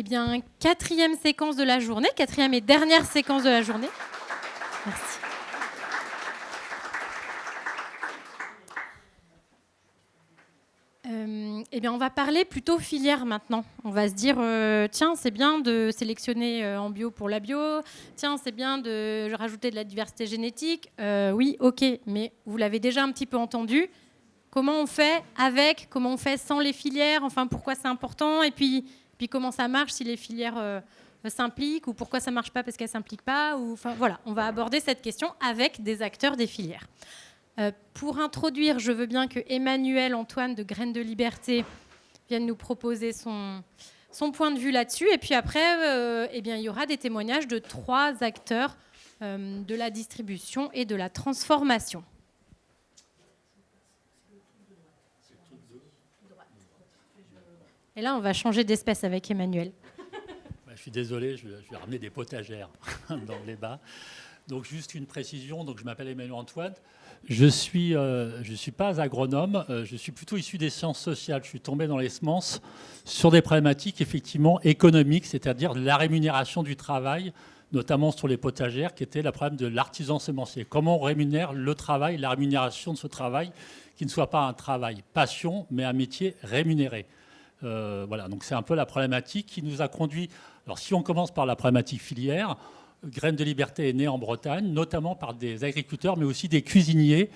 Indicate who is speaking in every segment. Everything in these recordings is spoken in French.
Speaker 1: Eh bien, quatrième séquence de la journée, quatrième et dernière séquence de la journée. Merci. Eh bien, on va parler plutôt filière maintenant. On va se dire, tiens, c'est bien de sélectionner en bio pour la bio. Tiens, c'est bien de rajouter de la diversité génétique. Oui, ok, mais vous l'avez déjà un petit peu entendu. Comment on fait avec, comment on fait sans les filières, enfin, pourquoi c'est important, et puis comment ça marche si les filières s'impliquent, ou pourquoi ça ne marche pas parce qu'elles ne s'impliquent pas. Enfin, voilà, on va aborder cette question avec des acteurs des filières. Pour introduire, je veux bien que Emmanuel Antoine de Graines de Liberté vienne nous proposer son point de vue là-dessus. Et puis après, eh bien, il y aura des témoignages de 3 acteurs de la distribution et de la transformation. Et là, on va changer d'espèce avec Emmanuel.
Speaker 2: Je suis désolé, je vais ramener des potagères dans le débat. Donc, juste une précision. Donc, je m'appelle Emmanuel Antoine. Je suis pas agronome. Je suis plutôt issu des sciences sociales. Je suis tombé dans les semences sur des problématiques effectivement économiques, c'est-à-dire la rémunération du travail, notamment sur les potagères, qui était le problème de l'artisan semencier. Comment on rémunère le travail, la rémunération de ce travail, qui ne soit pas un travail passion, mais un métier rémunéré. Voilà, donc c'est un peu la problématique qui nous a conduit. Alors, si on commence par la problématique filière, Graines de Liberté est né en Bretagne, notamment par des agriculteurs, mais aussi des cuisiniers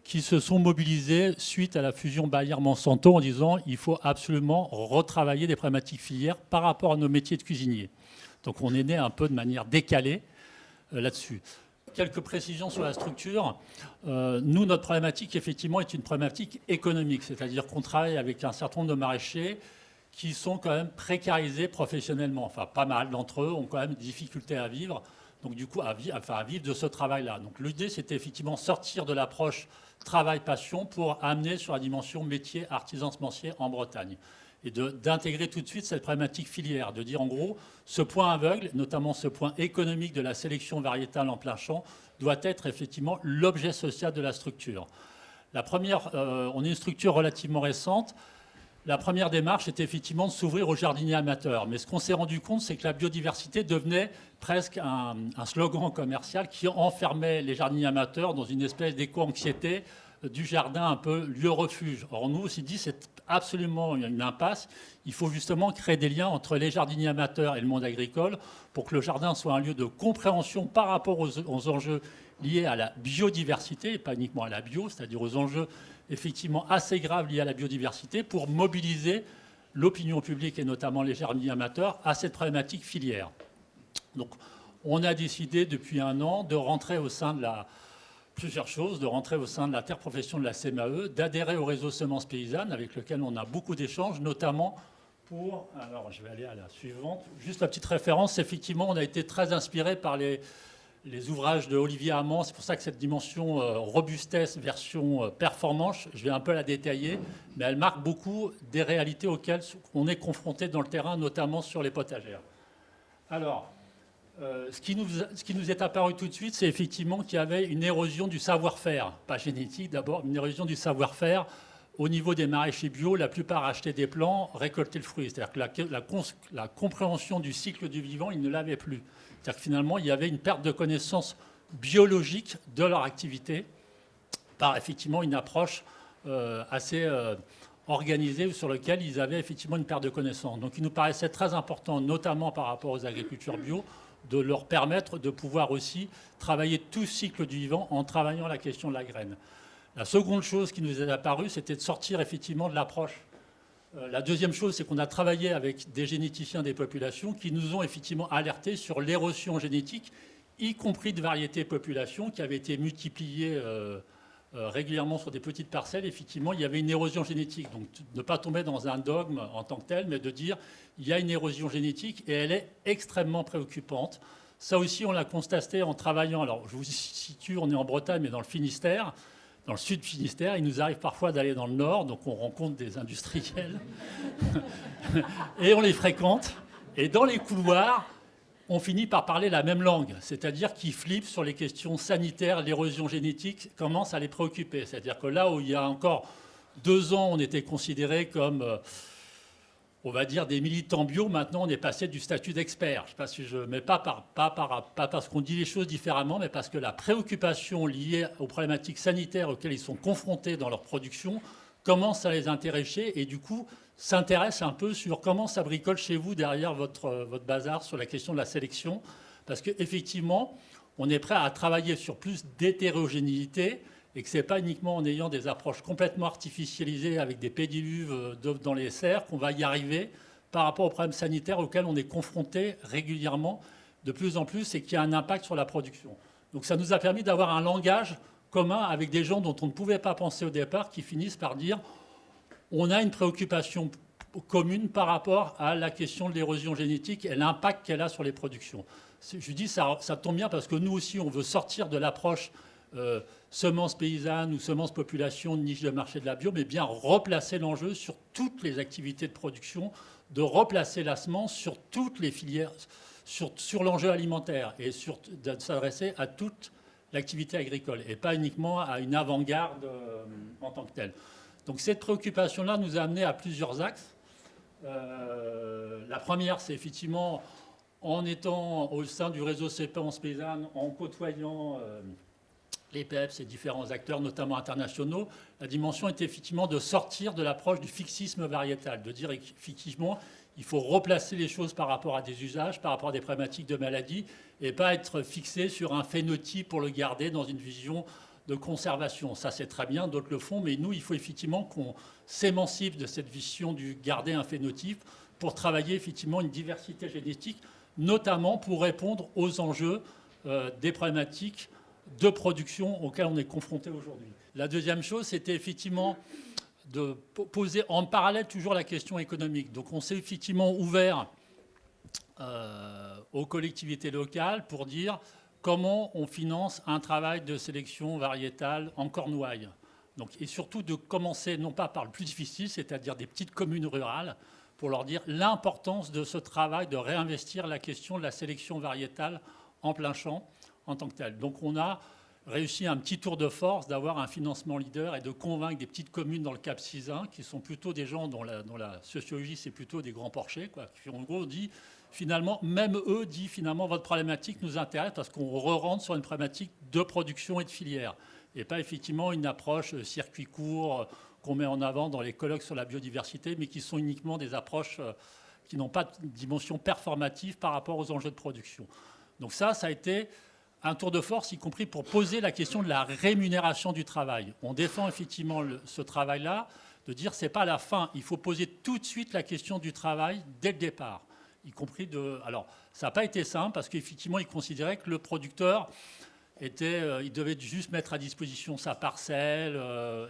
Speaker 2: qui se sont mobilisés suite à la fusion Bayer-Monsanto en disant il faut absolument retravailler des problématiques filières par rapport à nos métiers de cuisiniers. Donc, on est né un peu de manière décalée là-dessus. Quelques précisions sur la structure. Nous, notre problématique, effectivement, est une problématique économique, c'est-à-dire qu'on travaille avec un certain nombre de maraîchers qui sont quand même précarisés professionnellement. Enfin, pas mal d'entre eux ont quand même des difficultés à vivre, donc du coup, à vivre de ce travail-là. Donc l'idée, c'était effectivement sortir de l'approche travail-passion pour amener sur la dimension métier artisan semencier en Bretagne. Et d'intégrer tout de suite cette problématique filière, de dire en gros, ce point aveugle, notamment ce point économique de la sélection variétale en plein champ, doit être effectivement l'objet social de la structure. La première, on est une structure relativement récente. La première démarche était effectivement de s'ouvrir aux jardiniers amateurs. Mais ce qu'on s'est rendu compte, c'est que la biodiversité devenait presque un slogan commercial qui enfermait les jardiniers amateurs dans une espèce d'éco-anxiété du jardin un peu lieu refuge. Or, nous, on s'est dit, c'est absolument une impasse. Il faut justement créer des liens entre les jardiniers amateurs et le monde agricole pour que le jardin soit un lieu de compréhension par rapport aux enjeux liés à la biodiversité, et pas uniquement à la bio, c'est-à-dire aux enjeux effectivement assez graves liés à la biodiversité pour mobiliser l'opinion publique et notamment les jardiniers amateurs à cette problématique filière. Donc, on a décidé depuis 1 an de rentrer au sein de plusieurs choses, de rentrer au sein de l'interprofession de la CMAE, d'adhérer au réseau Semences Paysannes avec lequel on a beaucoup d'échanges, notamment pour... Alors, je vais aller à la suivante. Juste la petite référence, effectivement, on a été très inspiré par les ouvrages de Olivier Hamon. C'est pour ça que cette dimension robustesse version performance, je vais un peu la détailler, mais elle marque beaucoup des réalités auxquelles on est confronté dans le terrain, notamment sur les potagères. Alors, ce qui nous est apparu tout de suite, c'est effectivement qu'il y avait une érosion du savoir-faire, pas génétique d'abord, une érosion du savoir-faire. Au niveau des maraîchers bio, la plupart achetaient des plants, récoltaient le fruit. C'est-à-dire que la compréhension du cycle du vivant, ils ne l'avaient plus. C'est-à-dire que finalement, il y avait une perte de connaissance biologique de leur activité par effectivement une approche assez organisée sur laquelle ils avaient effectivement une perte de connaissance. Donc il nous paraissait très important, notamment par rapport aux agricultures bio, de leur permettre de pouvoir aussi travailler tout le cycle du vivant en travaillant la question de la graine. La seconde chose qui nous est apparue, c'était de sortir effectivement de l'approche. La deuxième chose, c'est qu'on a travaillé avec des généticiens des populations qui nous ont effectivement alertés sur l'érosion génétique, y compris de variétés populations qui avaient été multipliées régulièrement sur des petites parcelles. Effectivement, il y avait une érosion génétique. Donc, ne pas tomber dans un dogme en tant que tel, mais de dire il y a une érosion génétique et elle est extrêmement préoccupante. Ça aussi, on l'a constaté en travaillant. Alors, je vous situe, on est en Bretagne, mais dans le Finistère. Dans le sud Finistère, il nous arrive parfois d'aller dans le nord, donc on rencontre des industriels et on les fréquente. Et dans les couloirs, on finit par parler la même langue, c'est-à-dire qu'ils flippent sur les questions sanitaires, l'érosion génétique commence à les préoccuper. C'est-à-dire que là où il y a encore 2 ans, on était considéré comme on va dire, des militants bio. Maintenant, on est passé du statut d'expert. Je sais pas si je, mais pas parce qu'on dit les choses différemment, mais parce que la préoccupation liée aux problématiques sanitaires auxquelles ils sont confrontés dans leur production commence à les intéresser et du coup s'intéresse un peu sur comment ça bricole chez vous derrière votre bazar sur la question de la sélection. Parce qu'effectivement, on est prêt à travailler sur plus d'hétérogénéité et que ce n'est pas uniquement en ayant des approches complètement artificialisées avec des pédiluves dans les serres qu'on va y arriver par rapport aux problèmes sanitaires auxquels on est confronté régulièrement de plus en plus et qui a un impact sur la production. Donc ça nous a permis d'avoir un langage commun avec des gens dont on ne pouvait pas penser au départ qui finissent par dire on a une préoccupation commune par rapport à la question de l'érosion génétique et l'impact qu'elle a sur les productions. Je dis ça tombe bien parce que nous aussi on veut sortir de l'approche semences paysannes ou semences population, niche de marché de la bio, mais bien replacer l'enjeu sur toutes les activités de production, de replacer la semence sur toutes les filières, sur l'enjeu alimentaire et de s'adresser à toute l'activité agricole et pas uniquement à une avant-garde en tant que telle. Donc cette préoccupation-là nous a amené à plusieurs axes. La première, c'est effectivement en étant au sein du réseau Semences Paysannes, en côtoyant les PEPS et différents acteurs, notamment internationaux, la dimension était effectivement de sortir de l'approche du fixisme variétal, de dire effectivement il faut replacer les choses par rapport à des usages, par rapport à des problématiques de maladie, et pas être fixé sur un phénotype pour le garder dans une vision de conservation. Ça, c'est très bien, d'autres le font, mais nous, il faut effectivement qu'on s'émancipe de cette vision du garder un phénotype pour travailler effectivement une diversité génétique, notamment pour répondre aux enjeux des problématiques de production auxquelles on est confronté aujourd'hui. La deuxième chose, c'était effectivement de poser en parallèle toujours la question économique. Donc on s'est effectivement ouvert aux collectivités locales pour dire comment on finance un travail de sélection variétale en cornouailles. Donc, et surtout de commencer non pas par le plus difficile, c'est-à-dire des petites communes rurales, pour leur dire l'importance de ce travail de réinvestir la question de la sélection variétale en plein champ en tant que tel. Donc on a réussi un petit tour de force d'avoir un financement leader et de convaincre des petites communes dans le Cap Cisin, qui sont plutôt des gens dont la sociologie, c'est plutôt des grands porchers, quoi, qui en gros dit, finalement, même eux disent, finalement, votre problématique nous intéresse parce qu'on re-rentre sur une problématique de production et de filière, et pas effectivement une approche circuit court qu'on met en avant dans les colloques sur la biodiversité, mais qui sont uniquement des approches qui n'ont pas de dimension performative par rapport aux enjeux de production. Donc ça a été un tour de force, y compris pour poser la question de la rémunération du travail. On défend effectivement ce travail-là, de dire c'est pas la fin, il faut poser tout de suite la question du travail dès le départ. Y compris alors, ça n'a pas été simple parce qu'effectivement, ils considéraient que le producteur il devait juste mettre à disposition sa parcelle,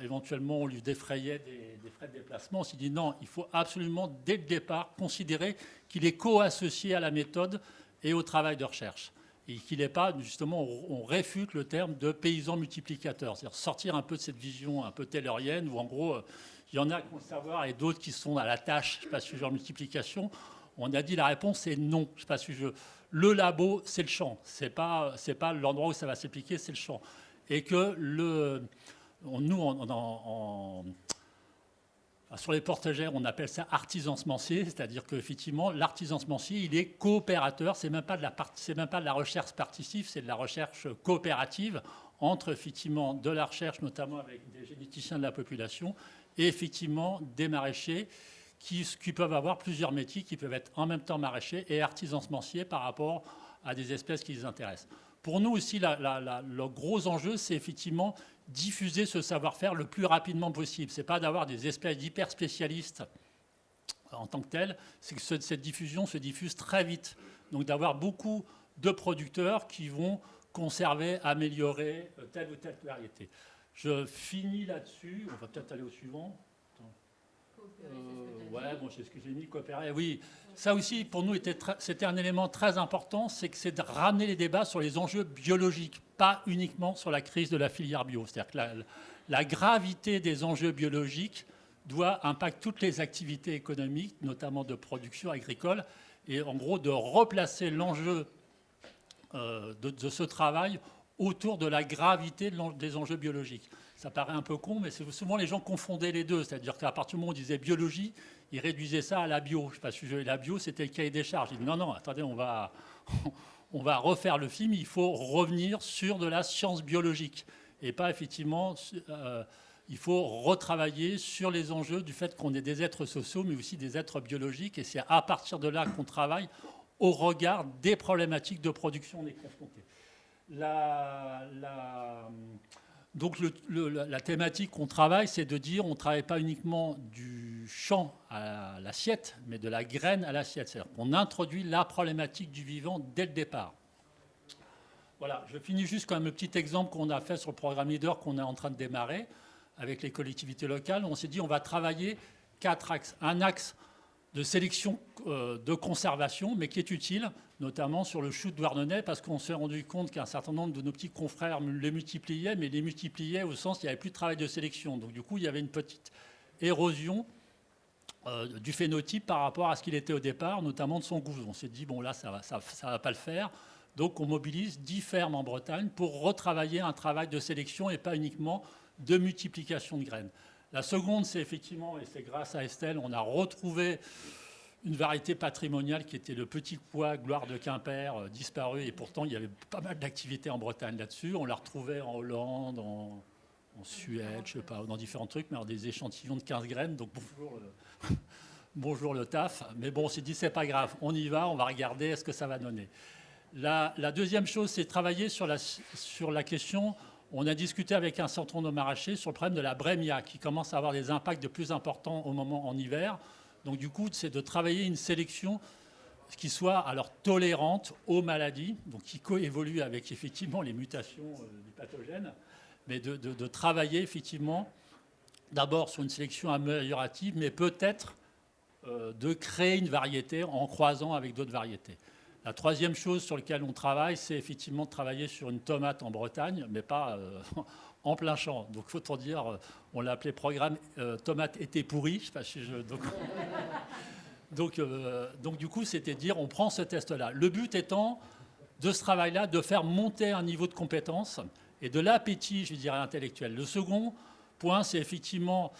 Speaker 2: éventuellement on lui défrayait des frais de déplacement. On s'est dit non, il faut absolument dès le départ considérer qu'il est co-associé à la méthode et au travail de recherche. Et qu'il n'est pas, justement, on réfute le terme de paysan multiplicateur. C'est-à-dire sortir un peu de cette vision un peu taylorienne où, en gros, il y en a qui vont le savoir et d'autres qui sont à la tâche, je ne sais pas si je veux, multiplication. On a dit la réponse est non. Je ne sais pas si je veux. Le labo, c'est le champ. Ce n'est pas l'endroit où ça va s'appliquer, c'est le champ. Et que sur les portagères, on appelle ça artisan semencier, c'est-à-dire qu'effectivement, l'artisan semencier, il est coopérateur. C'est même pas de la recherche participe, c'est de la recherche coopérative entre effectivement de la recherche, notamment avec des généticiens de la population, et effectivement des maraîchers qui peuvent avoir plusieurs métiers, qui peuvent être en même temps maraîchers et artisans semenciers par rapport à des espèces qui les intéressent. Pour nous aussi, le gros enjeu, c'est effectivement diffuser ce savoir-faire le plus rapidement possible. Ce n'est pas d'avoir des espèces d'hyper spécialistes en tant que telles, c'est que cette diffusion se diffuse très vite. Donc d'avoir beaucoup de producteurs qui vont conserver, améliorer telle ou telle variété. Je finis là-dessus. On va peut-être aller au suivant. Ouais, bon, c'est ce que j'ai mis, coopérer. Oui, ça aussi, pour nous, c'était un élément très important, c'est que c'est de ramener les débats sur les enjeux biologiques, pas uniquement sur la crise de la filière bio. C'est-à-dire que la gravité des enjeux biologiques doit impacter toutes les activités économiques, notamment de production agricole, et en gros de replacer l'enjeu de ce travail autour de la gravité des enjeux biologiques. Ça paraît un peu con, mais souvent les gens confondaient les deux. C'est-à-dire qu'à partir du moment où on disait biologie, ils réduisaient ça à la bio. Je sais pas si la bio, c'était le cahier des charges. Ils disaient non, attendez, on va refaire le film, il faut revenir sur de la science biologique. Et pas effectivement, il faut retravailler sur les enjeux du fait qu'on est des êtres sociaux, mais aussi des êtres biologiques. Et c'est à partir de là qu'on travaille au regard des problématiques de production on est confronté. Donc la thématique qu'on travaille, c'est de dire on ne travaille pas uniquement du champ à l'assiette, mais de la graine à l'assiette. C'est-à-dire qu'on introduit la problématique du vivant dès le départ. Voilà, je finis juste comme un petit exemple qu'on a fait sur le programme Leader qu'on est en train de démarrer avec les collectivités locales. On s'est dit on va travailler 4 axes. Un axe de sélection de conservation, mais qui est utile, notamment sur le chou de Douarnenez, parce qu'on s'est rendu compte qu'un certain nombre de nos petits confrères les multipliaient, mais les multipliaient au sens qu'il n'y avait plus de travail de sélection. Donc du coup, il y avait une petite érosion du phénotype par rapport à ce qu'il était au départ, notamment de son goût. On s'est dit, bon là, ça va pas le faire. Donc on mobilise 10 fermes en Bretagne pour retravailler un travail de sélection et pas uniquement de multiplication de graines. La seconde, c'est effectivement, et c'est grâce à Estelle, on a retrouvé une variété patrimoniale qui était le petit pois Gloire de Quimper, disparu, et pourtant il y avait pas mal d'activités en Bretagne là-dessus. On l'a retrouvé en Hollande, en Suède, je sais pas, dans différents trucs, mais alors des échantillons de 15 graines, donc bonjour le taf. Mais bon, on s'est dit, c'est pas grave, on y va, on va regarder ce que ça va donner. La deuxième chose, c'est travailler sur la question. On a discuté avec un certain nombre de maraîchers sur le problème de la brémia, qui commence à avoir des impacts de plus importants au moment en hiver. Donc du coup, c'est de travailler une sélection qui soit alors tolérante aux maladies, donc qui coévolue avec effectivement les mutations du pathogène, mais de travailler effectivement d'abord sur une sélection améliorative, mais peut-être de créer une variété en croisant avec d'autres variétés. La troisième chose sur laquelle on travaille, c'est effectivement de travailler sur une tomate en Bretagne, mais pas en plein champ. Donc, il faut dire, on l'a appelé programme tomate été pourri. Je sais pas si donc, du coup, c'était de dire, on prend ce test-là. Le but étant, de ce travail-là, de faire monter un niveau de compétence et de l'appétit, je dirais, intellectuel. Le second point, c'est effectivement...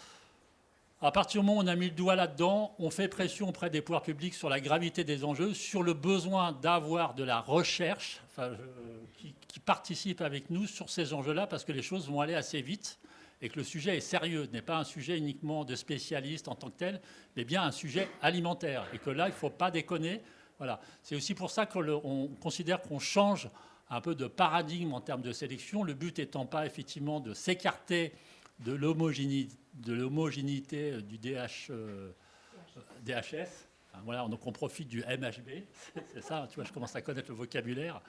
Speaker 2: À partir du moment où on a mis le doigt là-dedans, on fait pression auprès des pouvoirs publics sur la gravité des enjeux, sur le besoin d'avoir de la recherche qui participe avec nous sur ces enjeux-là, parce que les choses vont aller assez vite et que le sujet est sérieux, n'est pas un sujet uniquement de spécialistes en tant que tel, mais bien un sujet alimentaire. Et que là, il ne faut pas déconner. Voilà. C'est aussi pour ça qu'on considère qu'on change un peu de paradigme en termes de sélection, le but étant pas effectivement de s'écarter de l'homogénéité du DHS. Enfin, voilà, donc on profite du MHB, c'est ça, tu vois, je commence à connaître le vocabulaire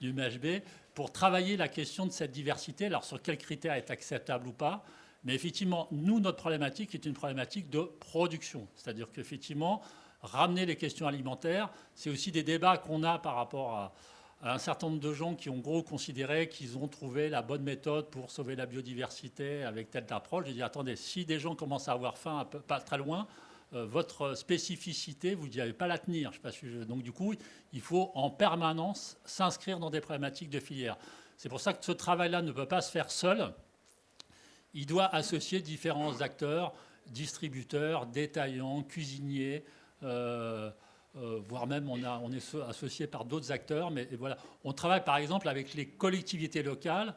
Speaker 2: du MHB, pour travailler la question de cette diversité, alors sur quels critères est acceptable ou pas. Mais effectivement, nous, notre problématique est une problématique de production. C'est-à-dire qu'effectivement, ramener les questions alimentaires, c'est aussi des débats qu'on a par rapport à un certain nombre de gens qui ont gros considéré qu'ils ont trouvé la bonne méthode pour sauver la biodiversité avec telle approche. J'ai dit, attendez, si des gens commencent à avoir faim pas très loin, votre spécificité, vous n'allez pas la tenir. Je sais pas si donc du coup, il faut en permanence s'inscrire dans des problématiques de filière. C'est pour ça que ce travail-là ne peut pas se faire seul. Il doit associer différents acteurs, distributeurs, détaillants, cuisiniers, voire même on est associé par d'autres acteurs. Mais voilà, on travaille par exemple avec les collectivités locales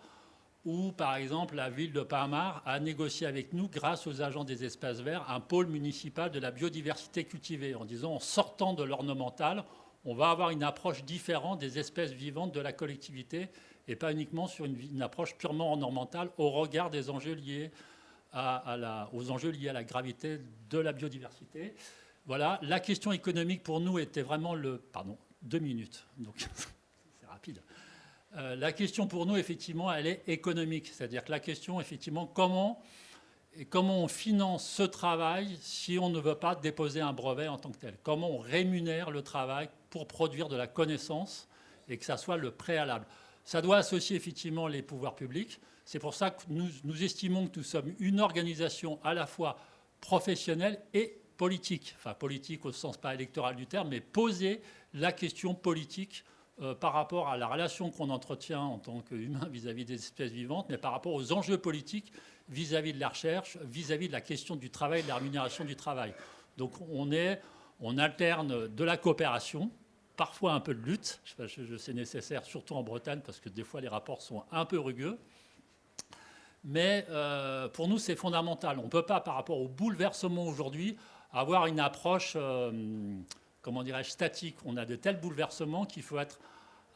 Speaker 2: où par exemple la ville de Pinmar a négocié avec nous, grâce aux agents des espaces verts, un pôle municipal de la biodiversité cultivée, en disant en sortant de l'ornemental, on va avoir une approche différente des espèces vivantes de la collectivité et pas uniquement sur une approche purement ornementale au regard des enjeux liés aux enjeux liés à la gravité de la biodiversité. Voilà, la question économique pour nous était vraiment Pardon, 2 minutes, donc c'est rapide. La question pour nous, effectivement, elle est économique. C'est-à-dire que la question, effectivement, comment on finance ce travail si on ne veut pas déposer un brevet en tant que tel? Comment on rémunère le travail pour produire de la connaissance et que ça soit le préalable? Ça doit associer effectivement les pouvoirs publics. C'est pour ça que nous estimons que nous sommes une organisation à la fois professionnelle et politique. Enfin, politique au sens pas électoral du terme, mais poser la question politique par rapport à la relation qu'on entretient en tant qu'humain vis-à-vis des espèces vivantes, mais par rapport aux enjeux politiques vis-à-vis de la recherche, vis-à-vis de la question du travail, de la rémunération du travail. Donc on alterne de la coopération, parfois un peu de lutte, c'est nécessaire, surtout en Bretagne, parce que des fois les rapports sont un peu rugueux. Mais pour nous, c'est fondamental. On ne peut pas, par rapport au bouleversement aujourd'hui, avoir une approche, comment dirais-je, statique. On a de tels bouleversements qu'il faut être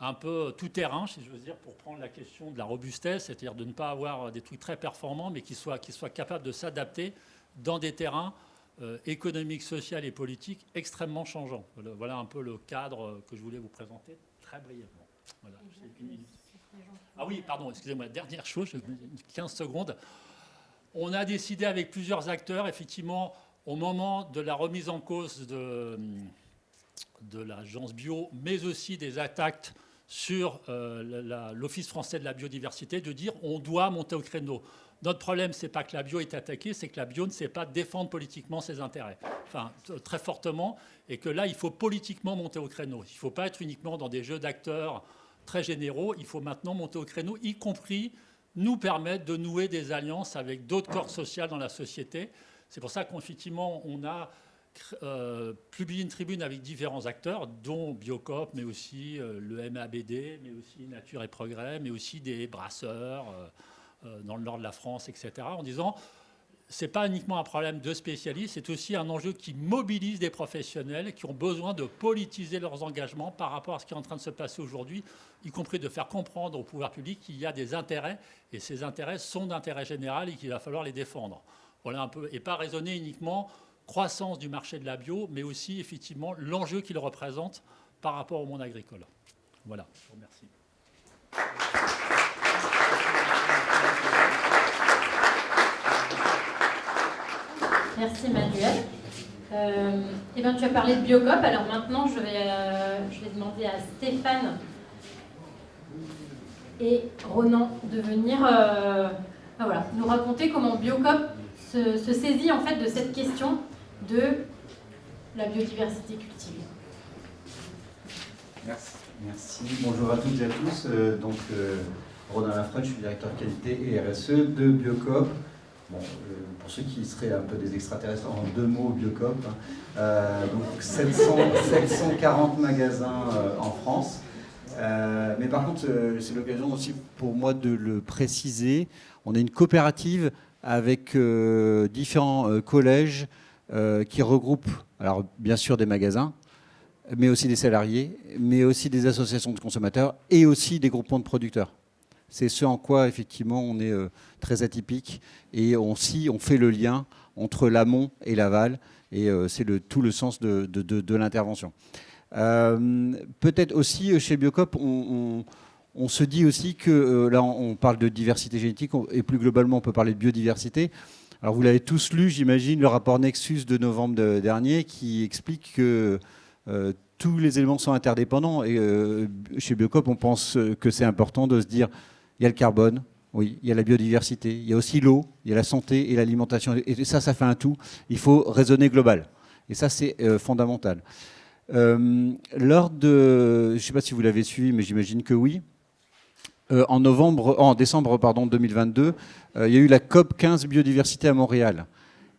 Speaker 2: un peu tout-terrain, si je veux dire, pour prendre la question de la robustesse, c'est-à-dire de ne pas avoir des trucs très performants, mais qui soient capables de s'adapter dans des terrains économiques, sociaux et politiques extrêmement changeants. Voilà un peu le cadre que je voulais vous présenter très brièvement. Voilà, j'ai une minute. Ah oui, pardon, excusez-moi, dernière chose, 15 secondes. On a décidé avec plusieurs acteurs, effectivement, au moment de la remise en cause de l'agence bio, mais aussi des attaques sur l'Office français de la biodiversité, de dire on doit monter au créneau. Notre problème, ce n'est pas que la bio est attaquée, c'est que la bio ne sait pas défendre politiquement ses intérêts, enfin très fortement, et que là, il faut politiquement monter au créneau. Il ne faut pas être uniquement dans des jeux d'acteurs très généraux, il faut maintenant monter au créneau, y compris nous permettre de nouer des alliances avec d'autres corps sociaux dans la société. C'est pour ça qu'effectivement, on a publié une tribune avec différents acteurs, dont Biocoop, mais aussi le MABD, mais aussi Nature et Progrès, mais aussi des brasseurs dans le nord de la France, etc., en disant ce n'est pas uniquement un problème de spécialistes, c'est aussi un enjeu qui mobilise des professionnels qui ont besoin de politiser leurs engagements par rapport à ce qui est en train de se passer aujourd'hui, y compris de faire comprendre au pouvoir public qu'il y a des intérêts, et ces intérêts sont d'intérêt général et qu'il va falloir les défendre. Voilà un peu, et pas raisonner uniquement croissance du marché de la bio, mais aussi effectivement l'enjeu qu'il représente par rapport au monde agricole. Voilà, je vous remercie.
Speaker 1: Merci Manuel. Eh ben, tu as parlé de Biocoop, alors maintenant je vais demander à Stéphane et Ronan de venir nous raconter comment Biocoop se saisit en fait de cette question de la biodiversité cultivée.
Speaker 3: Merci. Bonjour à toutes et à tous. Ronan Lafrette, je suis directeur qualité et RSE de Biocoop. Bon, pour ceux qui seraient un peu des extraterrestres, en 2 mots, Biocoop. Donc 740 magasins en France. Mais par contre, c'est l'occasion aussi pour moi de le préciser. On est une coopérative avec différents collèges qui regroupent, alors bien sûr des magasins, mais aussi des salariés, mais aussi des associations de consommateurs et aussi des groupements de producteurs. C'est ce en quoi, effectivement, on est très atypique et on fait le lien entre l'amont et l'aval et c'est tout le sens de l'intervention. Peut-être aussi, chez Biocoop, on se dit aussi que, là, on parle de diversité génétique et plus globalement, on peut parler de biodiversité. Alors, vous l'avez tous lu, j'imagine, le rapport Nexus de novembre dernier qui explique que tous les éléments sont interdépendants. Et chez Biocoop, on pense que c'est important de se dire il y a le carbone, oui, il y a la biodiversité, il y a aussi l'eau, il y a la santé et l'alimentation. Et ça fait un tout. Il faut raisonner global. Et ça, c'est fondamental. Lors de, je ne sais pas si vous l'avez suivi, mais j'imagine que oui. En décembre 2022, il y a eu la COP 15 biodiversité à Montréal.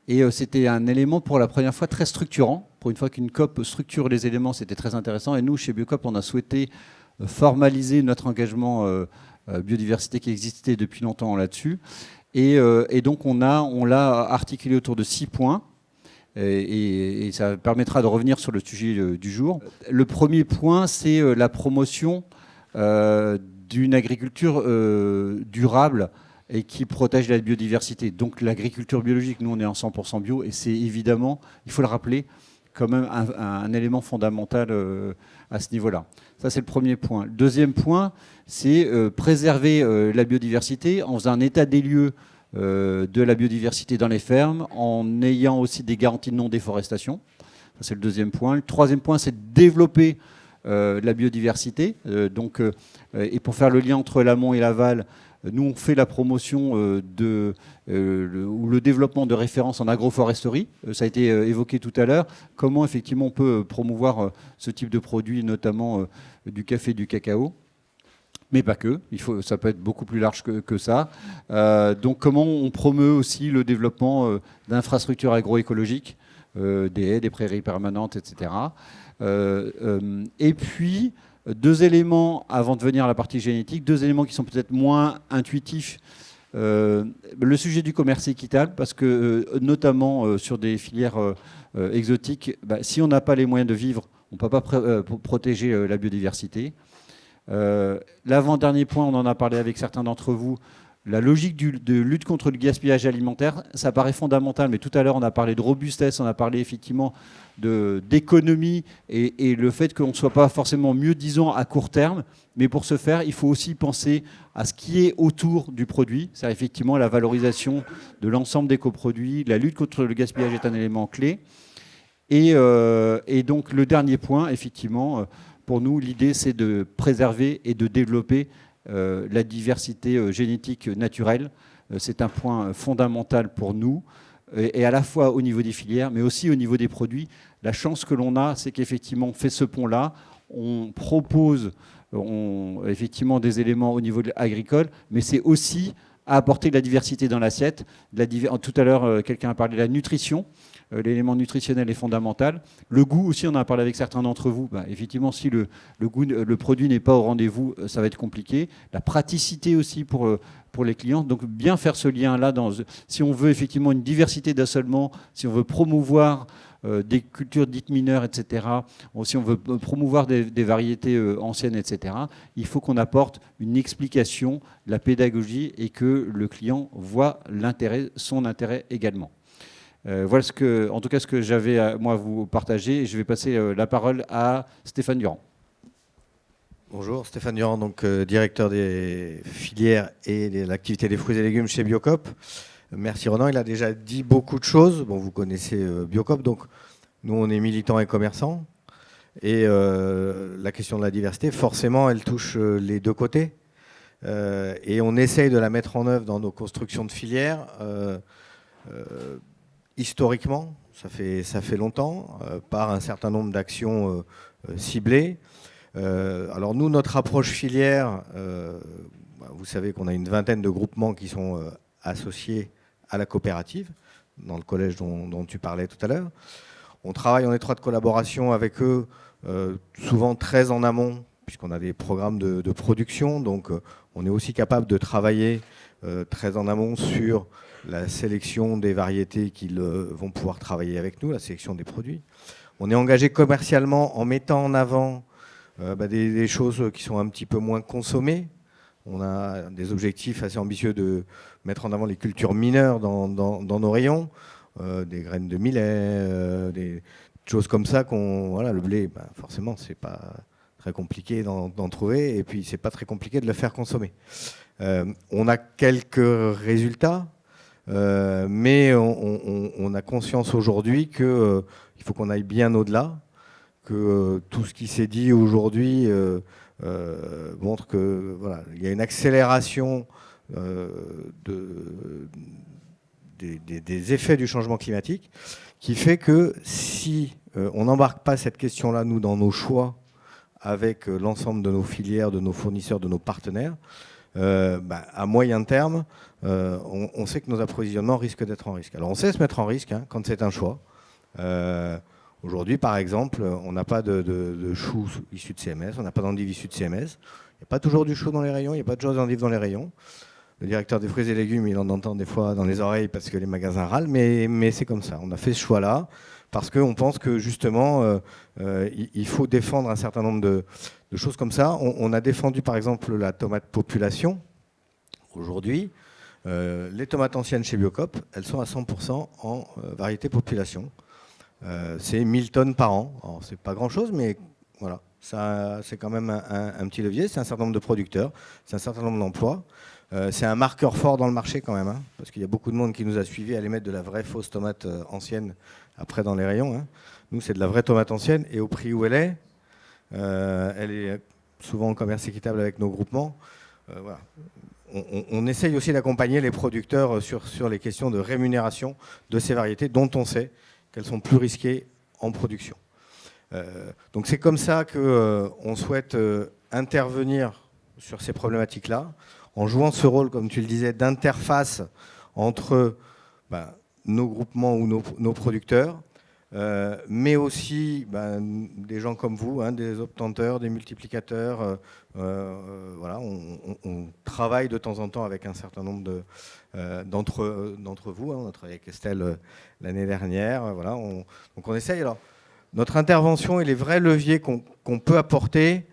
Speaker 3: Et c'était un élément pour la première fois très structurant. Pour une fois qu'une COP structure les éléments, c'était très intéressant. Et nous, chez Biocoop, on a souhaité formaliser notre engagement biodiversité qui existait depuis longtemps là-dessus. Et donc, on l'a articulé autour de 6 points. Et ça permettra de revenir sur le sujet du jour. Le premier point, c'est la promotion d'une agriculture durable et qui protège la biodiversité. Donc l'agriculture biologique, nous on est en 100% bio et c'est évidemment, il faut le rappeler, quand même un élément fondamental à ce niveau-là. Ça c'est le premier point. Le deuxième point, c'est préserver la biodiversité en faisant un état des lieux de la biodiversité dans les fermes, en ayant aussi des garanties de non-déforestation. Ça c'est le deuxième point. Le troisième point, c'est de développer la biodiversité. Et pour faire le lien entre l'amont et l'aval, Nous, on fait la promotion ou le développement de références en agroforesterie. Ça a été évoqué tout à l'heure. Comment, effectivement, on peut promouvoir ce type de produits, notamment du café, du cacao. Mais pas que, ça peut être beaucoup plus large que ça. Donc comment on promeut aussi le développement d'infrastructures agroécologiques, des haies, des prairies permanentes, etc. Et puis, deux éléments, avant de venir à la partie génétique, deux éléments qui sont peut-être moins intuitifs. Le sujet du commerce équitable, parce que notamment sur des filières exotiques, si on n'a pas les moyens de vivre, on ne peut pas protéger la biodiversité. L'avant-dernier point, on en a parlé avec certains d'entre vous, la logique de lutte contre le gaspillage alimentaire, ça paraît fondamental, mais tout à l'heure on a parlé de robustesse, on a parlé effectivement d'économie et le fait qu'on ne soit pas forcément mieux disant à court terme, mais pour ce faire, il faut aussi penser à ce qui est autour du produit, c'est effectivement la valorisation de l'ensemble des coproduits, la lutte contre le gaspillage est un élément clé. Et donc le dernier point, effectivement, pour nous, l'idée c'est de préserver et de développer la diversité génétique naturelle. C'est un point fondamental pour nous, et à la fois au niveau des filières, mais aussi au niveau des produits. La chance que l'on a, c'est qu'effectivement, on fait ce pont-là, on propose effectivement des éléments au niveau agricole, mais c'est aussi à apporter de la diversité dans l'assiette. Tout à l'heure, quelqu'un a parlé de la nutrition. L'élément nutritionnel est fondamental. Le goût aussi, on en a parlé avec certains d'entre vous. Effectivement, si le produit n'est pas au rendez-vous, ça va être compliqué. La praticité aussi pour les clients. Donc bien faire ce lien-là. Si on veut effectivement une diversité d'assolement, si on veut promouvoir des cultures dites mineures, etc., si on veut promouvoir des variétés anciennes, etc., il faut qu'on apporte une explication, la pédagogie, et que le client voit son intérêt également. Voilà en tout cas ce que j'avais à moi vous partager, et je vais passer la parole à Stéphane Durand.
Speaker 4: Bonjour, Stéphane Durand, donc directeur des filières et de l'activité des fruits et légumes chez Biocop. Merci Ronan, il a déjà dit beaucoup de choses. Bon, vous connaissez Biocop, donc nous on est militants et commerçants, et la question de la diversité, forcément, elle touche les deux côtés, et on essaye de la mettre en œuvre dans nos constructions de filières. Historiquement, ça fait longtemps, par un certain nombre d'actions ciblées. Alors nous, notre approche filière, vous savez qu'on a une vingtaine de groupements qui sont associés à la coopérative, dans le collège dont tu parlais tout à l'heure. On travaille en étroite collaboration avec eux, souvent très en amont, puisqu'on a des programmes de production, donc on est aussi capable de travailler très en amont sur la sélection des variétés qu'ils vont pouvoir travailler avec nous, la sélection des produits. On est engagé commercialement en mettant en avant des choses qui sont un petit peu moins consommées. On a des objectifs assez ambitieux de mettre en avant les cultures mineures dans nos rayons, des graines de millet, des choses comme ça. Le blé, forcément, c'est pas très compliqué d'en trouver, et puis c'est pas très compliqué de le faire consommer. On a quelques résultats, mais on a conscience aujourd'hui qu'il faut qu'on aille bien au-delà, que tout ce qui s'est dit aujourd'hui montre que il y a une accélération des effets du changement climatique qui fait que si on n'embarque pas cette question-là, nous, dans nos choix avec l'ensemble de nos filières, de nos fournisseurs, de nos partenaires, à moyen terme, on sait que nos approvisionnements risquent d'être en risque. Alors on sait se mettre en risque quand c'est un choix. Aujourd'hui, par exemple, on n'a pas de choux issus de CMS, on n'a pas d'endives issues de CMS. Il n'y a pas toujours du chou dans les rayons, il n'y a pas toujours d'endives dans les rayons. Le directeur des fruits et légumes, il en entend des fois dans les oreilles parce que les magasins râlent, mais c'est comme ça. On a fait ce choix-là parce qu'on pense que justement, il faut défendre un certain nombre de choses comme ça. On a défendu par exemple la tomate population. Aujourd'hui, les tomates anciennes chez Biocop, elles sont à 100% en variété population. C'est 1000 tonnes par an. Alors, c'est pas grand-chose, mais voilà, c'est quand même un petit levier. C'est un certain nombre de producteurs, c'est un certain nombre d'emplois. C'est un marqueur fort dans le marché quand même, parce qu'il y a beaucoup de monde qui nous a suivis à aller mettre de la vraie fausse tomate ancienne après dans les rayons. Nous, c'est de la vraie tomate ancienne, et au prix où elle est souvent en commerce équitable avec nos groupements. Voilà. on essaye aussi d'accompagner les producteurs sur les questions de rémunération de ces variétés dont on sait qu'elles sont plus risquées en production. Donc c'est comme ça qu'on souhaite intervenir sur ces problématiques-là, en jouant ce rôle, comme tu le disais, d'interface entre nos groupements ou nos producteurs, mais aussi des gens comme vous, des obtenteurs, des multiplicateurs. Voilà, on travaille de temps en temps avec un certain nombre d'entre vous. On a travaillé avec Estelle l'année dernière. Voilà, donc on essaye. Alors, notre intervention et les vrais leviers qu'on peut apporter,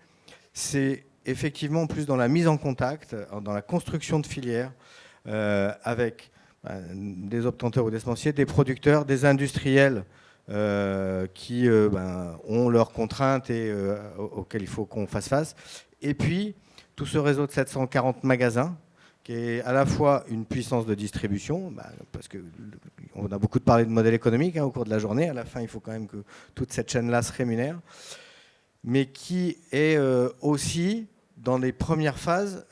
Speaker 4: c'est effectivement plus dans la mise en contact, dans la construction de filières avec des obtenteurs ou des semenciers, des producteurs, des industriels qui ont leurs contraintes et auxquelles il faut qu'on fasse face. Et puis, tout ce réseau de 740 magasins, qui est à la fois une puissance de distribution, parce qu'on a beaucoup parlé de modèle économique au cours de la journée, à la fin, il faut quand même que toute cette chaîne-là se rémunère, mais qui est aussi, dans les premières phases,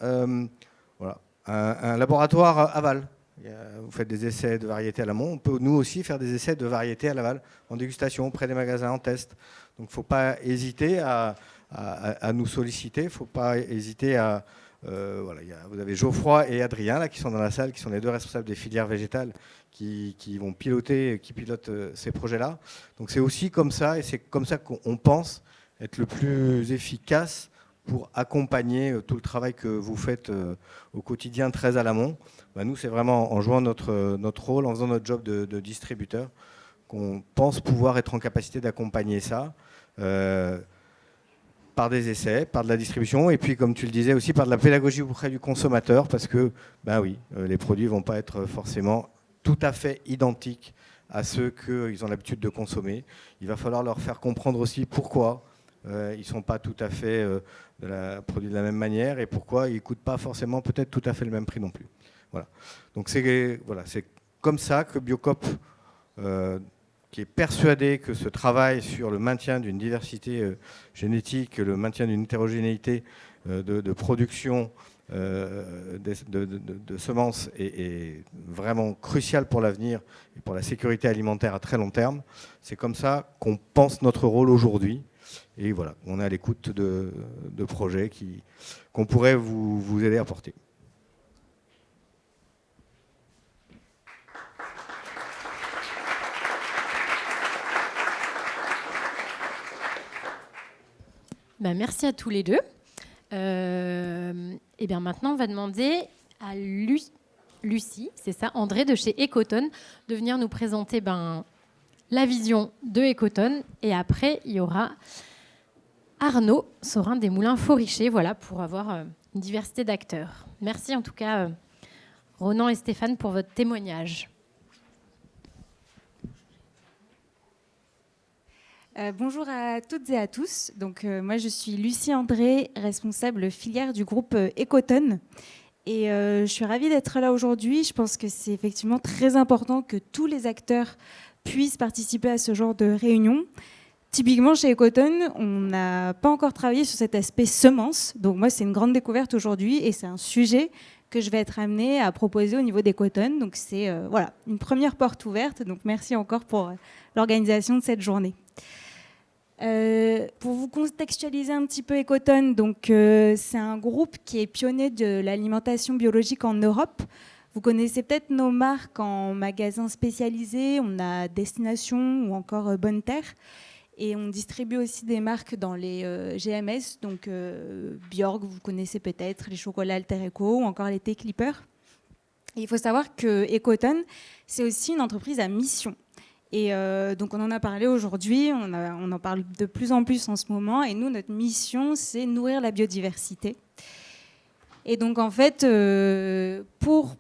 Speaker 4: voilà, un laboratoire aval. Vous faites des essais de variétés à l'amont. On peut, nous aussi, faire des essais de variétés à l'aval, en dégustation, auprès des magasins, en test. Donc, il ne faut pas hésiter à nous solliciter. Il ne faut pas hésiter à... voilà, vous avez Geoffroy et Adrien, là, qui sont dans la salle, qui sont les deux responsables des filières végétales, qui pilotent ces projets-là. Donc, c'est aussi comme ça, et c'est comme ça qu'on pense être le plus efficace pour accompagner tout le travail que vous faites au quotidien, très à l'amont. Nous, c'est vraiment en jouant notre rôle, en faisant notre job de distributeur, qu'on pense pouvoir être en capacité d'accompagner ça par des essais, par de la distribution, et puis, comme tu le disais, aussi par de la pédagogie auprès du consommateur, parce que, oui, les produits ne vont pas être forcément tout à fait identiques à ceux qu'ils ont l'habitude de consommer. Il va falloir leur faire comprendre aussi pourquoi ils ne sont pas tout à fait produits de la même manière et pourquoi ils ne coûtent pas forcément peut-être tout à fait le même prix non plus. Voilà. Donc c'est comme ça que Biocoop, qui est persuadé que ce travail sur le maintien d'une diversité génétique, le maintien d'une hétérogénéité de production de semences est vraiment crucial pour l'avenir et pour la sécurité alimentaire à très long terme. C'est comme ça qu'on pense notre rôle aujourd'hui. Et voilà, on est à l'écoute de projets qu'on pourrait vous aider à porter.
Speaker 1: Merci à tous les deux. Et bien maintenant, on va demander à Lucie, c'est ça, André de chez Ecoton, de venir nous présenter la vision de Ecoton. Et après, il y aura Arnaud Saurin des Moulins Foriché, voilà, pour avoir une diversité d'acteurs. Merci en tout cas, Ronan et Stéphane, pour votre témoignage.
Speaker 5: Bonjour à toutes et à tous. Donc, moi, je suis Lucie André, responsable filière du groupe Ecoton. Et je suis ravie d'être là aujourd'hui. Je pense que c'est effectivement très important que tous les acteurs puissent participer à ce genre de réunion. Typiquement, chez Ecoton, on n'a pas encore travaillé sur cet aspect semence. Donc, moi, c'est une grande découverte aujourd'hui et c'est un sujet que je vais être amenée à proposer au niveau d'Ecoton. Donc, c'est voilà, une première porte ouverte. Donc, merci encore pour l'organisation de cette journée. Pour vous contextualiser un petit peu Ecoton, donc c'est un groupe qui est pionnier de l'alimentation biologique en Europe. Vous connaissez peut-être nos marques en magasins spécialisés, on a Destination ou encore Bonne Terre, et on distribue aussi des marques dans les GMS, donc Bjorg, vous connaissez peut-être, les chocolats Alter Eco ou encore les Thé Clipper. Et il faut savoir que Ecoton, c'est aussi une entreprise à mission. Et donc on en a parlé aujourd'hui, on en parle de plus en plus en ce moment. Et nous, notre mission, c'est nourrir la biodiversité. Et donc en fait, pour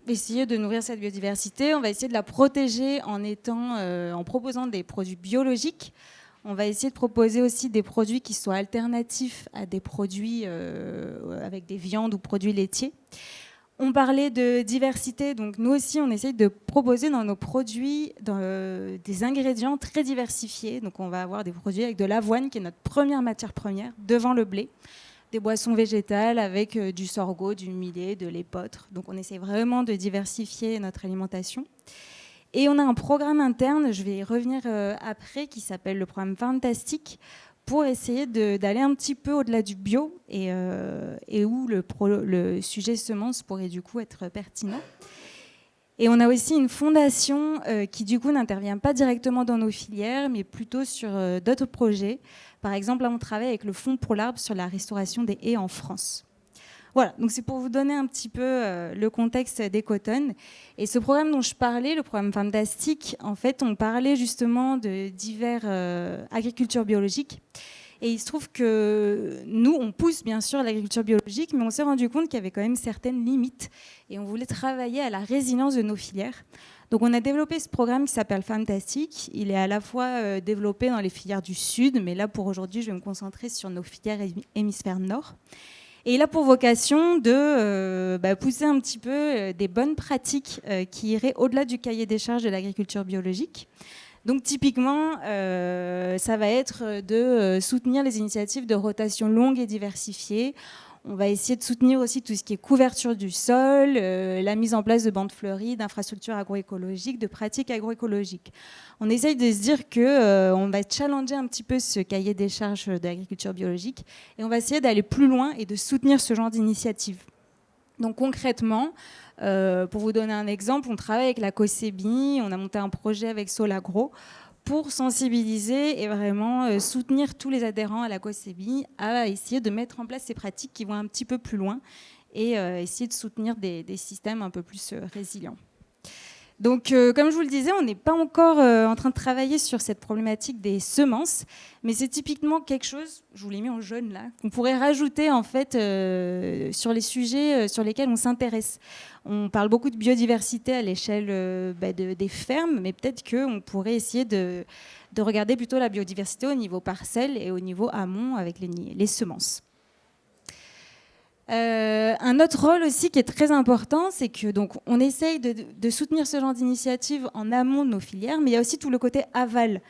Speaker 5: essayer de nourrir cette biodiversité, on va essayer de la protéger en proposant des produits biologiques. On va essayer de proposer aussi des produits qui soient alternatifs à des produits avec des viandes ou produits laitiers. On parlait de diversité, donc nous aussi on essaye de proposer dans nos produits des ingrédients très diversifiés. Donc on va avoir des produits avec de l'avoine qui est notre première matière première devant le blé, des boissons végétales avec du sorgho, du millet, de l'épeautre. Donc on essaie vraiment de diversifier notre alimentation. Et on a un programme interne, je vais y revenir après, qui s'appelle le programme Fantastique, pour essayer d'aller un petit peu au-delà du bio et où le sujet semences pourrait du coup être pertinent. Et on a aussi une fondation qui du coup n'intervient pas directement dans nos filières, mais plutôt sur d'autres projets. Par exemple, là on travaille avec le Fonds pour l'arbre sur la restauration des haies en France. Voilà, donc c'est pour vous donner un petit peu le contexte d'Ecotone. Et ce programme dont je parlais, le programme Fantastique, en fait, on parlait justement de divers agricultures biologiques. Et il se trouve que nous, on pousse bien sûr l'agriculture biologique, mais on s'est rendu compte qu'il y avait quand même certaines limites. Et on voulait travailler à la résilience de nos filières. Donc on a développé ce programme qui s'appelle Fantastique. Il est à la fois développé dans les filières du Sud, mais là, pour aujourd'hui, je vais me concentrer sur nos filières hémisphère Nord. Et il a pour vocation de pousser un petit peu des bonnes pratiques qui iraient au-delà du cahier des charges de l'agriculture biologique. Donc typiquement, ça va être de soutenir les initiatives de rotation longue et diversifiée. On va essayer de soutenir aussi tout ce qui est couverture du sol, la mise en place de bandes fleuries, d'infrastructures agroécologiques, de pratiques agroécologiques. On essaye de se dire qu'on va challenger un petit peu ce cahier des charges de l'agriculture biologique et on va essayer d'aller plus loin et de soutenir ce genre d'initiative. Donc concrètement, pour vous donner un exemple, on travaille avec la COSEBI, on a monté un projet avec Solagro pour sensibiliser et vraiment soutenir tous les adhérents à la COSEBI à essayer de mettre en place ces pratiques qui vont un petit peu plus loin et essayer de soutenir des systèmes un peu plus résilients. Donc, comme je vous le disais, on n'est pas encore en train de travailler sur cette problématique des semences, mais c'est typiquement quelque chose, je vous l'ai mis en jaune là, qu'on pourrait rajouter en fait sur les sujets sur lesquels on s'intéresse. On parle beaucoup de biodiversité à l'échelle des fermes, mais peut-être qu'on pourrait essayer de regarder plutôt la biodiversité au niveau parcelle et au niveau amont avec les semences. Un autre rôle aussi qui est très important, c'est que donc on essaye de soutenir ce genre d'initiative en amont de nos filières, mais il y a aussi tout le côté aval.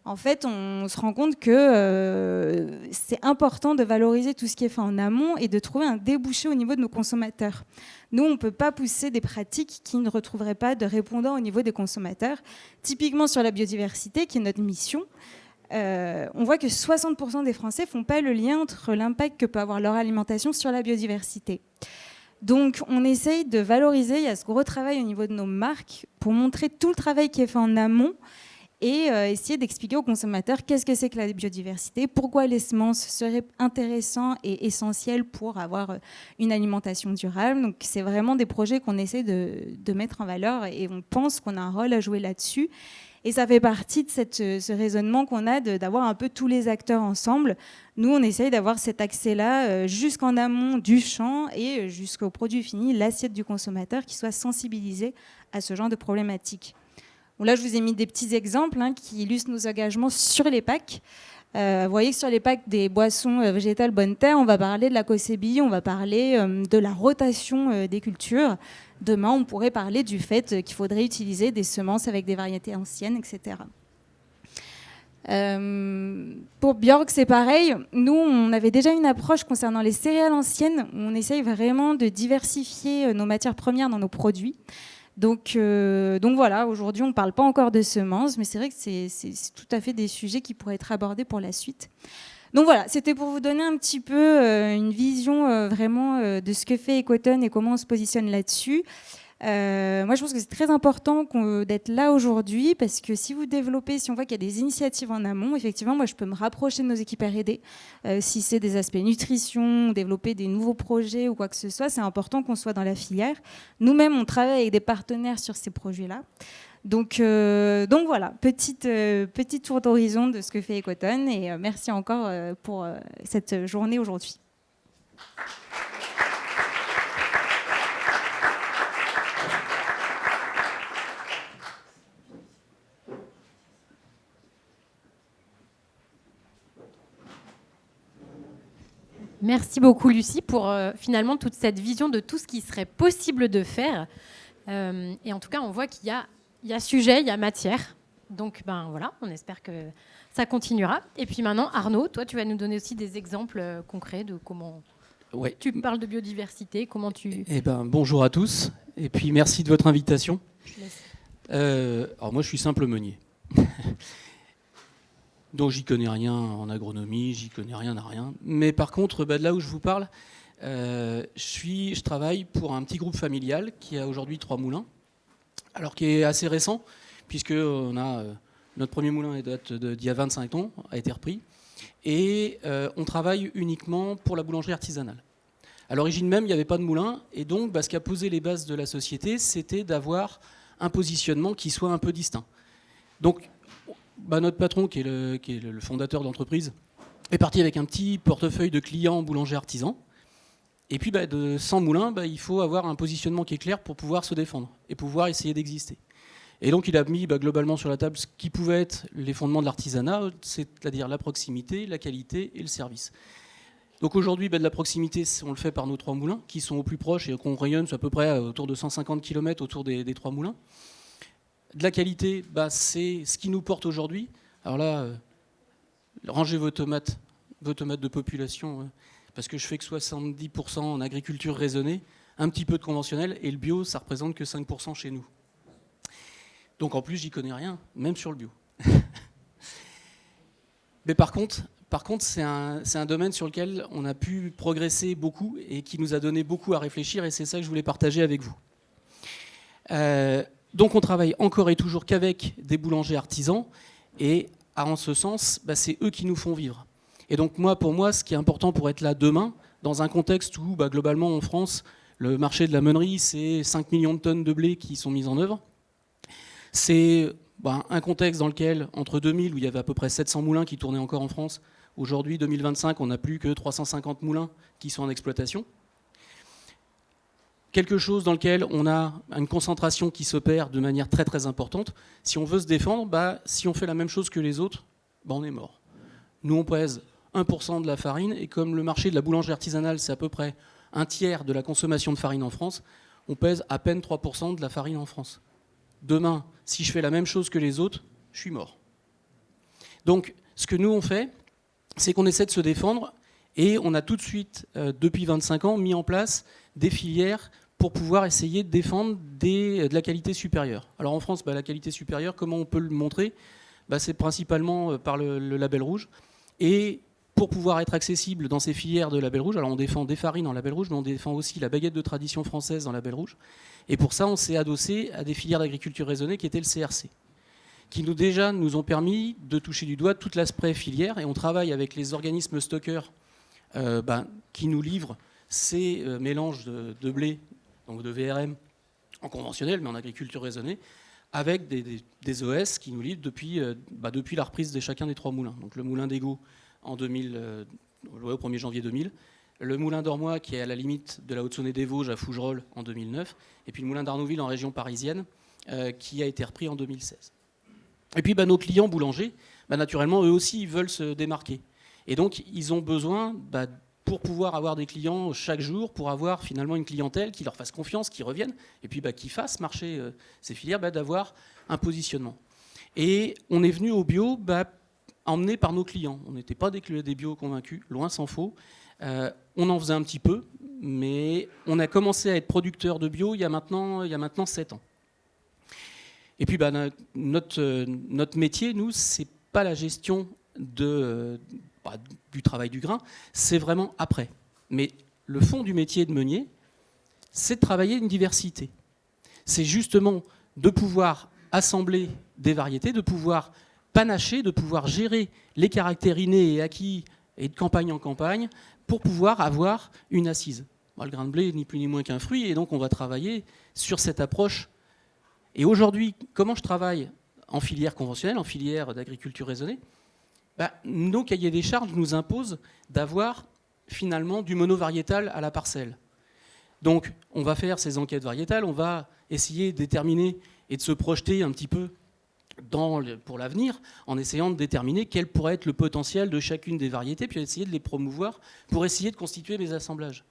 Speaker 5: En fait, on se rend compte que c'est important de valoriser tout ce qui est fait en amont et de trouver un débouché au niveau de nos consommateurs. Nous, on ne peut pas pousser des pratiques qui ne retrouveraient pas de répondants au niveau des consommateurs. Typiquement sur la biodiversité, qui est notre mission, on voit que 60% des Français ne font pas le lien entre l'impact que peut avoir leur alimentation sur la biodiversité. Donc on essaye de valoriser, il y a ce gros travail au niveau de nos marques pour montrer tout le travail qui est fait en amont et essayer d'expliquer aux consommateurs qu'est-ce que c'est que la biodiversité, pourquoi les semences seraient intéressantes et essentielles pour avoir une alimentation durable. Donc c'est vraiment des projets qu'on essaie de mettre en valeur et on pense qu'on a un rôle à jouer là-dessus. Et ça fait partie de ce raisonnement qu'on a d'avoir un peu tous les acteurs ensemble. Nous, on essaye d'avoir cet accès-là jusqu'en amont du champ et jusqu'au produit fini, l'assiette du consommateur, qui soit sensibilisé à ce genre de problématiques. Bon, là, je vous ai mis des petits exemples qui illustrent nos engagements sur les packs. Vous voyez que sur les packs des boissons végétales Bonne Terre, on va parler de la COSEBI, on va parler de la rotation des cultures. Demain, on pourrait parler du fait qu'il faudrait utiliser des semences avec des variétés anciennes, etc. Pour Björk, c'est pareil. Nous, on avait déjà une approche concernant les céréales anciennes. Où on essaye vraiment de diversifier nos matières premières dans nos produits. Donc voilà, aujourd'hui, on ne parle pas encore de semences, mais c'est vrai que c'est tout à fait des sujets qui pourraient être abordés pour la suite. Donc voilà, c'était pour vous donner un petit peu une vision vraiment de ce que fait Ecotone et comment on se positionne là-dessus. Moi, je pense que c'est très important d'être là aujourd'hui parce que si vous développez, si on voit qu'il y a des initiatives en amont, effectivement, moi, je peux me rapprocher de nos équipes R&D. Si c'est des aspects nutrition, développer des nouveaux projets ou quoi que ce soit, c'est important qu'on soit dans la filière. Nous-mêmes, on travaille avec des partenaires sur ces projets-là. Donc voilà, petit tour d'horizon de ce que fait Ecotone et merci encore pour cette journée aujourd'hui.
Speaker 1: Merci beaucoup Lucie pour finalement toute cette vision de tout ce qui serait possible de faire. Et en tout cas, on voit qu'il y a sujet, il y a matière. Donc ben voilà, on espère que ça continuera. Et puis maintenant, Arnaud, toi, tu vas nous donner aussi des exemples concrets de comment tu parles de biodiversité, comment tu...
Speaker 6: Bonjour à tous, et puis merci de votre invitation. Alors moi, je suis simple meunier. Donc j'y connais rien en agronomie, j'y connais rien à rien. Mais par contre, de là où je vous parle, je travaille pour un petit groupe familial qui a aujourd'hui 3 moulins, alors qui est assez récent, puisque notre premier moulin date d'il y a 25 ans, a été repris, et on travaille uniquement pour la boulangerie artisanale. À l'origine même, il n'y avait pas de moulin, et donc ce qui a posé les bases de la société, c'était d'avoir un positionnement qui soit un peu distinct. Donc notre patron, qui est le fondateur d'entreprise, est parti avec un petit portefeuille de clients boulangers artisans. Et puis, de 100 moulins, il faut avoir un positionnement qui est clair pour pouvoir se défendre et pouvoir essayer d'exister. Et donc, il a mis globalement sur la table ce qui pouvait être les fondements de l'artisanat, c'est-à-dire la proximité, la qualité et le service. Donc aujourd'hui, de la proximité, on le fait par nos 3 moulins, qui sont au plus proche et qu'on rayonne à peu près autour de 150 km autour des 3 moulins. De la qualité, c'est ce qui nous porte aujourd'hui. Alors là, rangez vos tomates de population, parce que je fais que 70% en agriculture raisonnée, un petit peu de conventionnel, et le bio, ça représente que 5% chez nous. Donc en plus, j'y connais rien, même sur le bio. Mais par contre, c'est un domaine sur lequel on a pu progresser beaucoup et qui nous a donné beaucoup à réfléchir, et c'est ça que je voulais partager avec vous. Donc on travaille encore et toujours qu'avec des boulangers artisans, et en ce sens, c'est eux qui nous font vivre. Et donc pour moi, ce qui est important pour être là demain, dans un contexte où globalement en France, le marché de la meunerie, c'est 5 millions de tonnes de blé qui sont mises en œuvre. C'est un contexte dans lequel, entre 2000, où il y avait à peu près 700 moulins qui tournaient encore en France, aujourd'hui, 2025, on n'a plus que 350 moulins qui sont en exploitation. Quelque chose dans lequel on a une concentration qui s'opère de manière très très importante. Si on veut se défendre, si on fait la même chose que les autres, on est mort. Nous, on pèse 1% de la farine, et comme le marché de la boulangerie artisanale, c'est à peu près un tiers de la consommation de farine en France, on pèse à peine 3% de la farine en France. Demain, si je fais la même chose que les autres, je suis mort. Donc, ce que nous, on fait, c'est qu'on essaie de se défendre, et on a tout de suite, depuis 25 ans, mis en place des filières pour pouvoir essayer de défendre de la qualité supérieure. Alors en France, la qualité supérieure, comment on peut le montrer ? C'est principalement par le label rouge. Et pour pouvoir être accessible dans ces filières de label rouge, alors on défend des farines en label rouge, mais on défend aussi la baguette de tradition française en label rouge. Et pour ça, on s'est adossé à des filières d'agriculture raisonnée qui étaient le CRC, qui nous ont permis de toucher du doigt toute l'aspect filière. Et on travaille avec les organismes stockeurs qui nous livrent ces mélanges de blé, donc de VRM en conventionnel, mais en agriculture raisonnée, avec des OS qui nous livrent depuis la reprise de chacun des 3 moulins. Donc le moulin d'Ego au 1er janvier 2000, le moulin d'Ormois qui est à la limite de la Haute-Saône et des Vosges à Fougerolles en 2009, et puis le moulin d'Arnouville en région parisienne qui a été repris en 2016. Et puis nos clients boulangers, naturellement, eux aussi, ils veulent se démarquer. Et donc, ils ont besoin, pour pouvoir avoir des clients chaque jour, pour avoir finalement une clientèle qui leur fasse confiance, qui revienne, et puis qui fasse marcher ces filières, d'avoir un positionnement. Et on est venu au bio emmené par nos clients. On n'était pas des bio convaincus, loin s'en faut. On en faisait un petit peu, mais on a commencé à être producteur de bio il y a maintenant 7 ans. Et puis notre métier, nous, c'est pas la gestion du travail du grain, c'est vraiment après. Mais le fond du métier de meunier, c'est de travailler une diversité. C'est justement de pouvoir assembler des variétés, de pouvoir panacher, de pouvoir gérer les caractères innés et acquis et de campagne en campagne pour pouvoir avoir une assise. Le grain de blé, ni plus ni moins qu'un fruit, et donc on va travailler sur cette approche. Et aujourd'hui, comment je travaille en filière conventionnelle, en filière d'agriculture raisonnée ? Nos cahiers des charges nous imposent d'avoir finalement du monovariétal à la parcelle. Donc on va faire ces enquêtes variétales, on va essayer de déterminer et de se projeter un petit peu pour l'avenir en essayant de déterminer quel pourrait être le potentiel de chacune des variétés, puis essayer de les promouvoir pour essayer de constituer mes assemblages.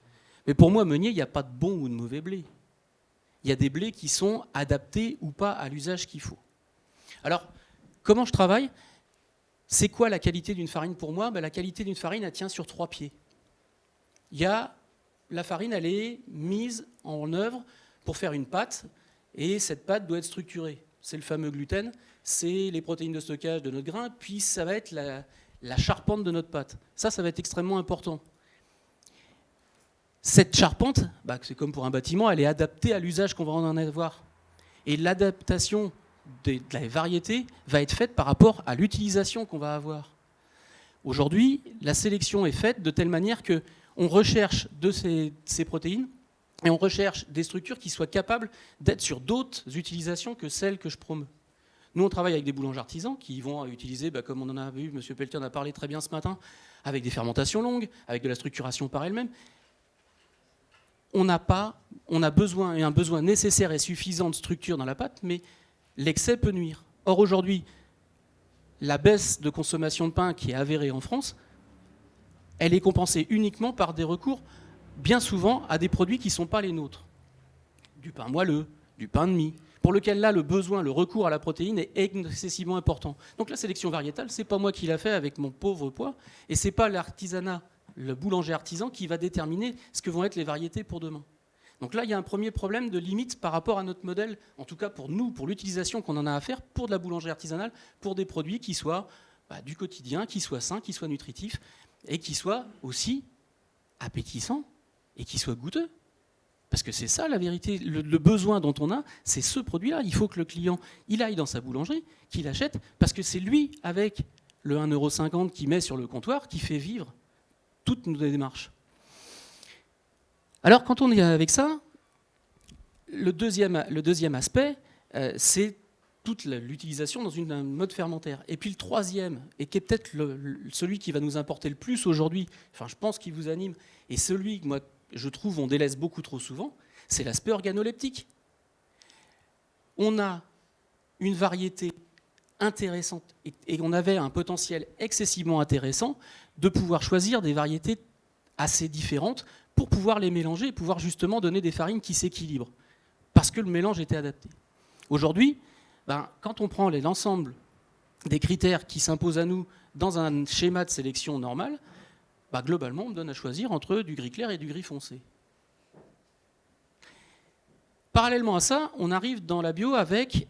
Speaker 6: Mais pour moi, meunier, il n'y a pas de bon ou de mauvais blé. Il y a des blés qui sont adaptés ou pas à l'usage qu'il faut. Alors, comment je travaille? C'est quoi la qualité d'une farine pour moi? La qualité d'une farine, elle tient sur 3 pieds. La farine, elle est mise en œuvre pour faire une pâte, et cette pâte doit être structurée. C'est le fameux gluten, c'est les protéines de stockage de notre grain, puis ça va être la charpente de notre pâte. Ça va être extrêmement important. Cette charpente, c'est comme pour un bâtiment, elle est adaptée à l'usage qu'on va en avoir. Et l'adaptation de la variété va être faite par rapport à l'utilisation qu'on va avoir. Aujourd'hui, la sélection est faite de telle manière qu'on recherche de ces protéines et on recherche des structures qui soient capables d'être sur d'autres utilisations que celles que je promeux. Nous, on travaille avec des boulangers artisans qui vont utiliser, comme on en a vu, M. Pelletier en a parlé très bien ce matin, avec des fermentations longues, avec de la structuration par elle-même. On a besoin, et un besoin nécessaire et suffisant de structure dans la pâte, mais l'excès peut nuire. Or, aujourd'hui, la baisse de consommation de pain qui est avérée en France, elle est compensée uniquement par des recours, bien souvent, à des produits qui ne sont pas les nôtres. Du pain moelleux, du pain de mie, pour lequel là, le besoin, le recours à la protéine est excessivement important. Donc la sélection variétale, ce n'est pas moi qui l'a fait avec mon pauvre poids, et ce n'est pas l'artisanat, le boulanger artisan qui va déterminer ce que vont être les variétés pour demain. Donc là, il y a un premier problème de limite par rapport à notre modèle, en tout cas pour nous, pour l'utilisation qu'on en a à faire pour de la boulangerie artisanale, pour des produits qui soient du quotidien, qui soient sains, qui soient nutritifs, et qui soient aussi appétissants, et qui soient goûteux. Parce que c'est ça la vérité, le besoin dont on a, c'est ce produit-là. Il faut que le client, il aille dans sa boulangerie, qu'il achète, parce que c'est lui, avec le 1,50 € qu'il met sur le comptoir, qui fait vivre toutes nos démarches. Alors, quand on est avec ça, le deuxième aspect, c'est toute l'utilisation dans un mode fermentaire. Et puis le troisième, et qui est peut-être celui qui va nous importer le plus aujourd'hui, enfin je pense qu'il vous anime, et celui que moi, je trouve on délaisse beaucoup trop souvent, c'est l'aspect organoleptique. On a une variété intéressante, et on avait un potentiel excessivement intéressant de pouvoir choisir des variétés assez différentes pour pouvoir les mélanger et pouvoir justement donner des farines qui s'équilibrent, parce que le mélange était adapté. Aujourd'hui, quand on prend l'ensemble des critères qui s'imposent à nous dans un schéma de sélection normal, globalement, on me donne à choisir entre du gris clair et du gris foncé. Parallèlement à ça, on arrive dans la bio avec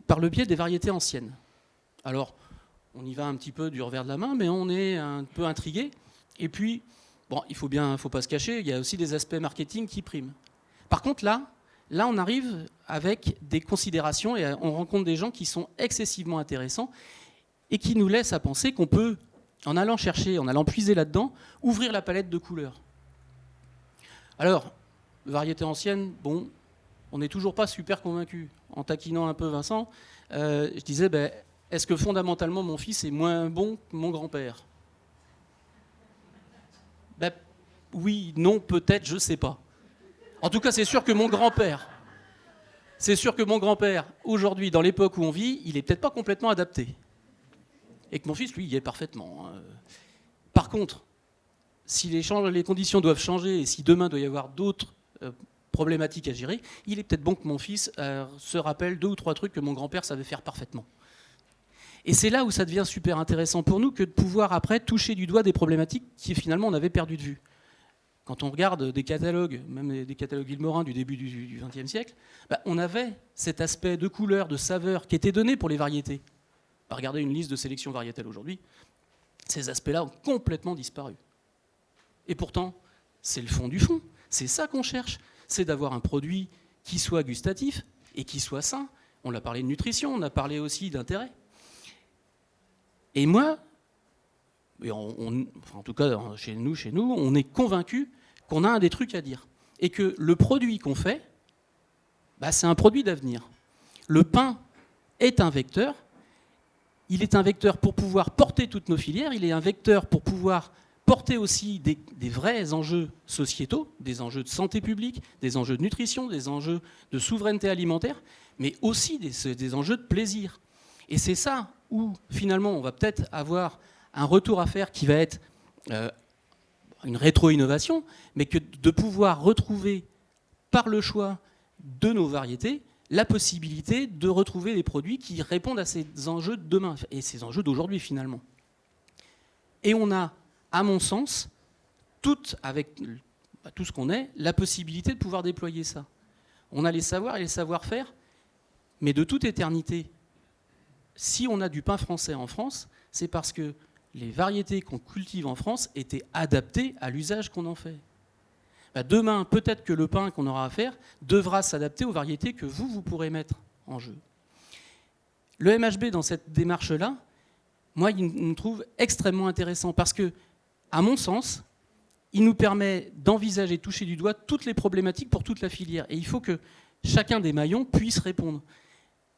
Speaker 6: par le biais des variétés anciennes. Alors, on y va un petit peu du revers de la main, mais on est un peu intrigué. Et puis, il faut pas se cacher, il y a aussi des aspects marketing qui priment. Par contre, là, on arrive avec des considérations et on rencontre des gens qui sont excessivement intéressants et qui nous laissent à penser qu'on peut, en allant chercher, en allant puiser là-dedans, ouvrir la palette de couleurs. Alors, variété ancienne, on n'est toujours pas super convaincu. En taquinant un peu Vincent, je disais, est-ce que fondamentalement mon fils est moins bon que mon grand-père? Oui, non, peut-être, je ne sais pas. En tout cas, c'est sûr que mon grand-père, aujourd'hui, dans l'époque où on vit, il n'est peut-être pas complètement adapté. Et que mon fils, lui, y est parfaitement. Par contre, si les conditions doivent changer et si demain doit y avoir d'autres problématiques à gérer, il est peut-être bon que mon fils se rappelle 2 ou 3 trucs que mon grand-père savait faire parfaitement. Et c'est là où ça devient super intéressant pour nous que de pouvoir après toucher du doigt des problématiques qui finalement on avait perdu de vue. Quand on regarde des catalogues, même des catalogues Vilmorin du début du XXe siècle, on avait cet aspect de couleur, de saveur qui était donné pour les variétés. Regardez une liste de sélection variétale aujourd'hui, ces aspects-là ont complètement disparu. Et pourtant, c'est le fond du fond. C'est ça qu'on cherche, c'est d'avoir un produit qui soit gustatif et qui soit sain. On a parlé de nutrition, on a parlé aussi d'intérêt. Et moi, en tout cas chez nous, on est convaincus qu'on a un des trucs à dire. Et que le produit qu'on fait, c'est un produit d'avenir. Le pain est un vecteur. Il est un vecteur pour pouvoir porter toutes nos filières. Il est un vecteur pour pouvoir porter aussi des vrais enjeux sociétaux, des enjeux de santé publique, des enjeux de nutrition, des enjeux de souveraineté alimentaire, mais aussi des enjeux de plaisir. Et c'est ça où, finalement, on va peut-être avoir un retour à faire qui va être une rétro-innovation, mais que de pouvoir retrouver, par le choix de nos variétés, la possibilité de retrouver des produits qui répondent à ces enjeux de demain, et ces enjeux d'aujourd'hui finalement. Et on a, à mon sens, avec tout ce qu'on est, la possibilité de pouvoir déployer ça. On a les savoirs et les savoir-faire, mais de toute éternité, si on a du pain français en France, c'est parce que les variétés qu'on cultive en France étaient adaptées à l'usage qu'on en fait. Demain, peut-être que le pain qu'on aura à faire devra s'adapter aux variétés que vous pourrez mettre en jeu. Le MHB, dans cette démarche-là, moi, il me trouve extrêmement intéressant parce que, à mon sens, il nous permet d'envisager, toucher du doigt toutes les problématiques pour toute la filière. Et il faut que chacun des maillons puisse répondre.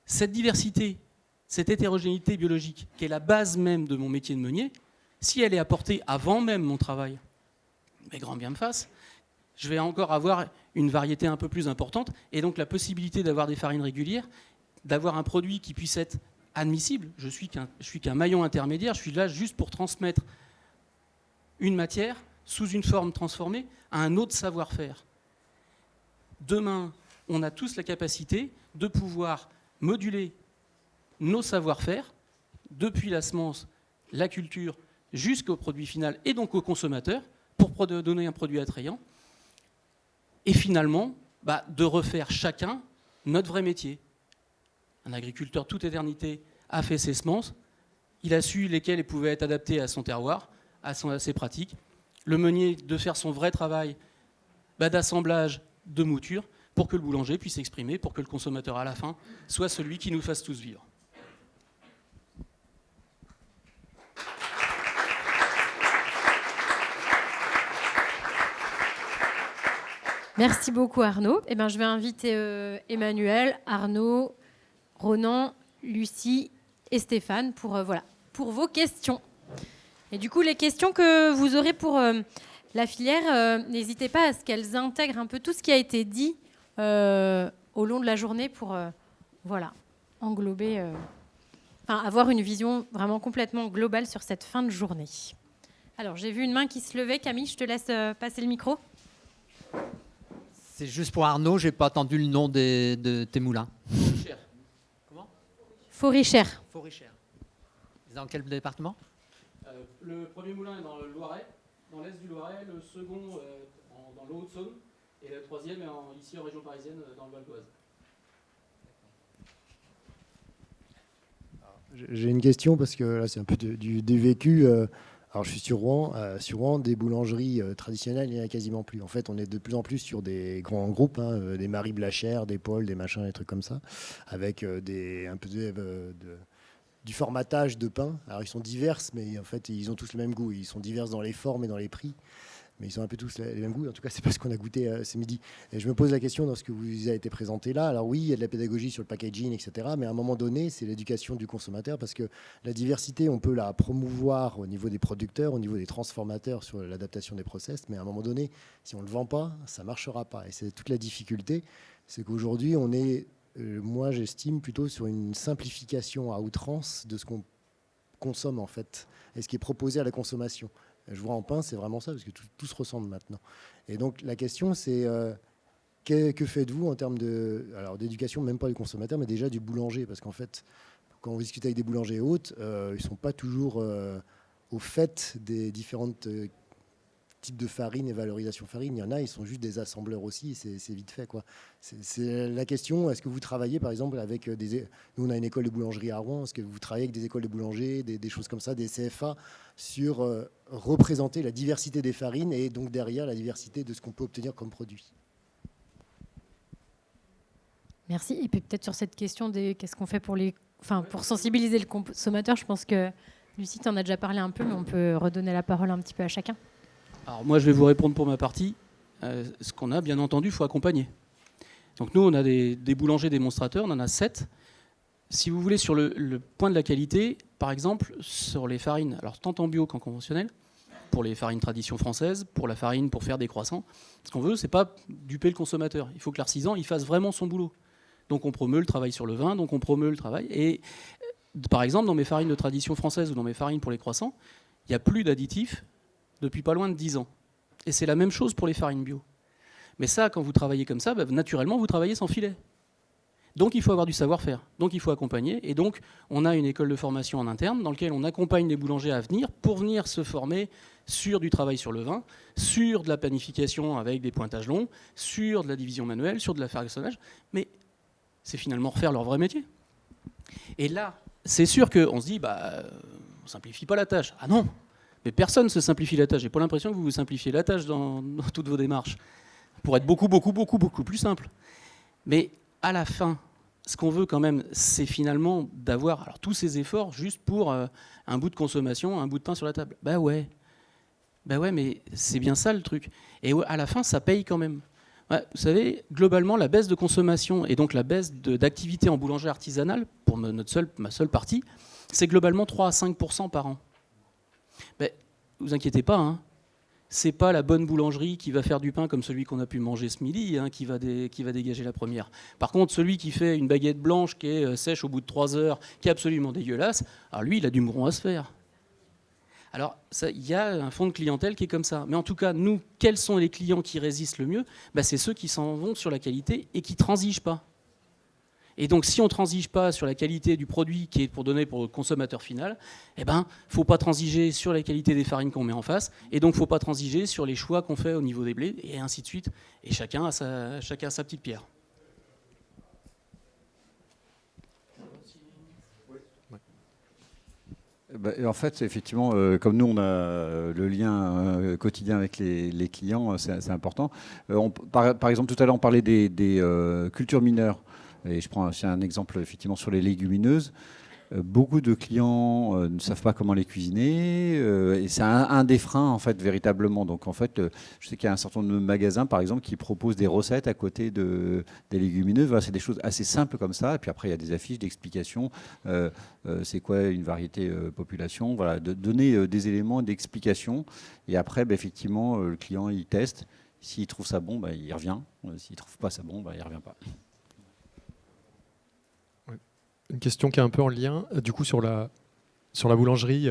Speaker 6: Cette diversité, cette hétérogénéité biologique, qui est la base même de mon métier de meunier, si elle est apportée avant même mon travail, mais grand bien me fasse, je vais encore avoir une variété un peu plus importante et donc la possibilité d'avoir des farines régulières, d'avoir un produit qui puisse être admissible. Je suis qu'un maillon intermédiaire, je suis là juste pour transmettre une matière sous une forme transformée à un autre savoir-faire. Demain, on a tous la capacité de pouvoir moduler nos savoir-faire depuis la semence, la culture, jusqu'au produit final et donc au consommateur pour donner un produit attrayant. Et finalement, de refaire chacun notre vrai métier. Un agriculteur toute éternité a fait ses semences, il a su lesquelles pouvaient être adaptées à son terroir, à ses pratiques. Le meunier de faire son vrai travail d'assemblage, de mouture, pour que le boulanger puisse s'exprimer, pour que le consommateur à la fin soit celui qui nous fasse tous vivre.
Speaker 1: Merci beaucoup Arnaud. Je vais inviter Emmanuel, Arnaud, Ronan, Lucie et Stéphane pour vos questions. Et du coup, les questions que vous aurez pour la filière, n'hésitez pas à ce qu'elles intègrent un peu tout ce qui a été dit au long de la journée pour englober, avoir une vision vraiment complètement globale sur cette fin de journée. Alors, j'ai vu une main qui se levait. Camille, je te laisse passer le micro.
Speaker 7: C'est juste pour Arnaud, j'ai pas entendu le nom de tes moulins.
Speaker 6: Forichère.
Speaker 7: Comment ?
Speaker 1: Forichère.
Speaker 7: Forichère. Dans quel département ?
Speaker 6: Le premier moulin est dans le Loiret, dans l'est du Loiret, le second dans le Haut-de-Saône, et le troisième est ici en région parisienne, dans le Val d'Oise.
Speaker 8: J'ai une question parce que là c'est un peu du vécu. Alors je suis sur Rouen, des boulangeries traditionnelles, il n'y en a quasiment plus. En fait, on est de plus en plus sur des grands groupes, des Marie Blachère, des Paul, des machins, des trucs comme ça, avec un peu du formatage de pain. Alors ils sont divers, mais en fait ils ont tous le même goût. Ils sont divers dans les formes et dans les prix, mais ils sont un peu tous les mêmes goûts. En tout cas, c'est pas ce qu'on a goûté ce midi. Et je me pose la question dans ce que vous a été présenté là. Alors oui, il y a de la pédagogie sur le packaging, etc. Mais à un moment donné, c'est l'éducation du consommateur, parce que la diversité, on peut la promouvoir au niveau des producteurs, au niveau des transformateurs sur l'adaptation des process. Mais à un moment donné, si on ne le vend pas, ça ne marchera pas. Et c'est toute la difficulté. C'est qu'aujourd'hui, on est, moi j'estime, plutôt sur une simplification à outrance de ce qu'on consomme en fait, et ce qui est proposé à la consommation. Je vois en pain, c'est vraiment ça, parce que tout se ressemble maintenant. Et donc la question, c'est que faites-vous en termes d'éducation, même pas du consommateur, mais déjà du boulanger, parce qu'en fait, quand on discute avec des boulangers et autres, ils ne sont pas toujours au fait des différentes types de farine et valorisation farine. Il y en a, ils sont juste des assembleurs aussi, et c'est vite fait, quoi. C'est la question, est-ce que vous travaillez par exemple avec nous on a une école de boulangerie à Rouen, est-ce que vous travaillez avec des écoles de boulanger, des choses comme ça, des CFA, sur représenter la diversité des farines et donc derrière la diversité de ce qu'on peut obtenir comme produit?
Speaker 1: Merci. Et puis peut-être sur cette question qu'est-ce qu'on fait pour sensibiliser le consommateur, je pense que Lucie, tu en as déjà parlé un peu, mais on peut redonner la parole un petit peu à chacun.
Speaker 6: Alors moi, je vais vous répondre pour ma partie. Ce qu'on a, bien entendu, il faut accompagner. Donc nous, on a des boulangers démonstrateurs, on en a 7. Si vous voulez, sur le point de la qualité, par exemple, sur les farines, alors tant en bio qu'en conventionnel, pour les farines tradition française, pour la farine pour faire des croissants, ce qu'on veut, c'est pas duper le consommateur. Il faut que l'artisan il fasse vraiment son boulot. Donc on promeut le travail sur le vin, donc on promeut le travail. Et par exemple, dans mes farines de tradition française ou dans mes farines pour les croissants, il n'y a plus d'additifs depuis pas loin de 10 ans. Et c'est la même chose pour les farines bio. Mais ça, quand vous travaillez comme ça, naturellement, vous travaillez sans filet. Donc il faut avoir du savoir-faire, donc il faut accompagner. Et donc on a une école de formation en interne dans laquelle on accompagne les boulangers à venir pour venir se former sur du travail sur le vin, sur de la panification avec des pointages longs, sur de la division manuelle, sur de la farissonnage. Mais c'est finalement refaire leur vrai métier. Et là, c'est sûr qu'on se dit, on ne simplifie pas la tâche. Ah non, mais personne ne se simplifie la tâche. J'ai pas l'impression que vous vous simplifiez la tâche dans toutes vos démarches pour être beaucoup plus simple. Mais à la fin, ce qu'on veut quand même, c'est finalement d'avoir alors, tous ces efforts juste pour un bout de consommation, un bout de pain sur la table. Bah ouais, mais c'est bien ça le truc. Et à la fin, ça paye quand même. Ouais, vous savez, globalement, la baisse de consommation et donc la baisse d'activité en boulangerie artisanale, pour ma seule partie, c'est globalement 3 à 5% par an. Vous inquiétez pas, hein. C'est pas la bonne boulangerie qui va faire du pain comme celui qu'on a pu manger ce midi qui va dégager la première. Par contre, celui qui fait une baguette blanche qui est sèche au bout de 3 heures, qui est absolument dégueulasse, alors lui, il a du mouron à se faire. Alors, il y a un fond de clientèle qui est comme ça. Mais en tout cas, nous, quels sont les clients qui résistent le mieux ? C'est ceux qui s'en vont sur la qualité et qui ne transigent pas. Et donc, si on ne transige pas sur la qualité du produit qui est pour donner pour le consommateur final, il ne faut pas transiger sur la qualité des farines qu'on met en face. Et donc, il ne faut pas transiger sur les choix qu'on fait au niveau des blés, et ainsi de suite. Et chacun a sa petite pierre.
Speaker 9: En fait, effectivement, comme nous, on a le lien quotidien avec les clients, c'est important. Par exemple, tout à l'heure, on parlait des cultures mineures. Et je prends un exemple effectivement sur les légumineuses. Beaucoup de clients ne savent pas comment les cuisiner et c'est un des freins en fait véritablement. Donc en fait, je sais qu'il y a un certain nombre de magasins par exemple qui proposent des recettes à côté des légumineuses. Voilà, c'est des choses assez simples comme ça. Et puis après il y a des affiches d'explications. C'est quoi une variété population. Voilà, de donner des éléments d'explication. Et après, effectivement, le client il teste. S'il trouve ça bon, il revient. S'il trouve pas ça bon, il revient pas.
Speaker 10: Une question qui est un peu en lien, du coup, sur la boulangerie,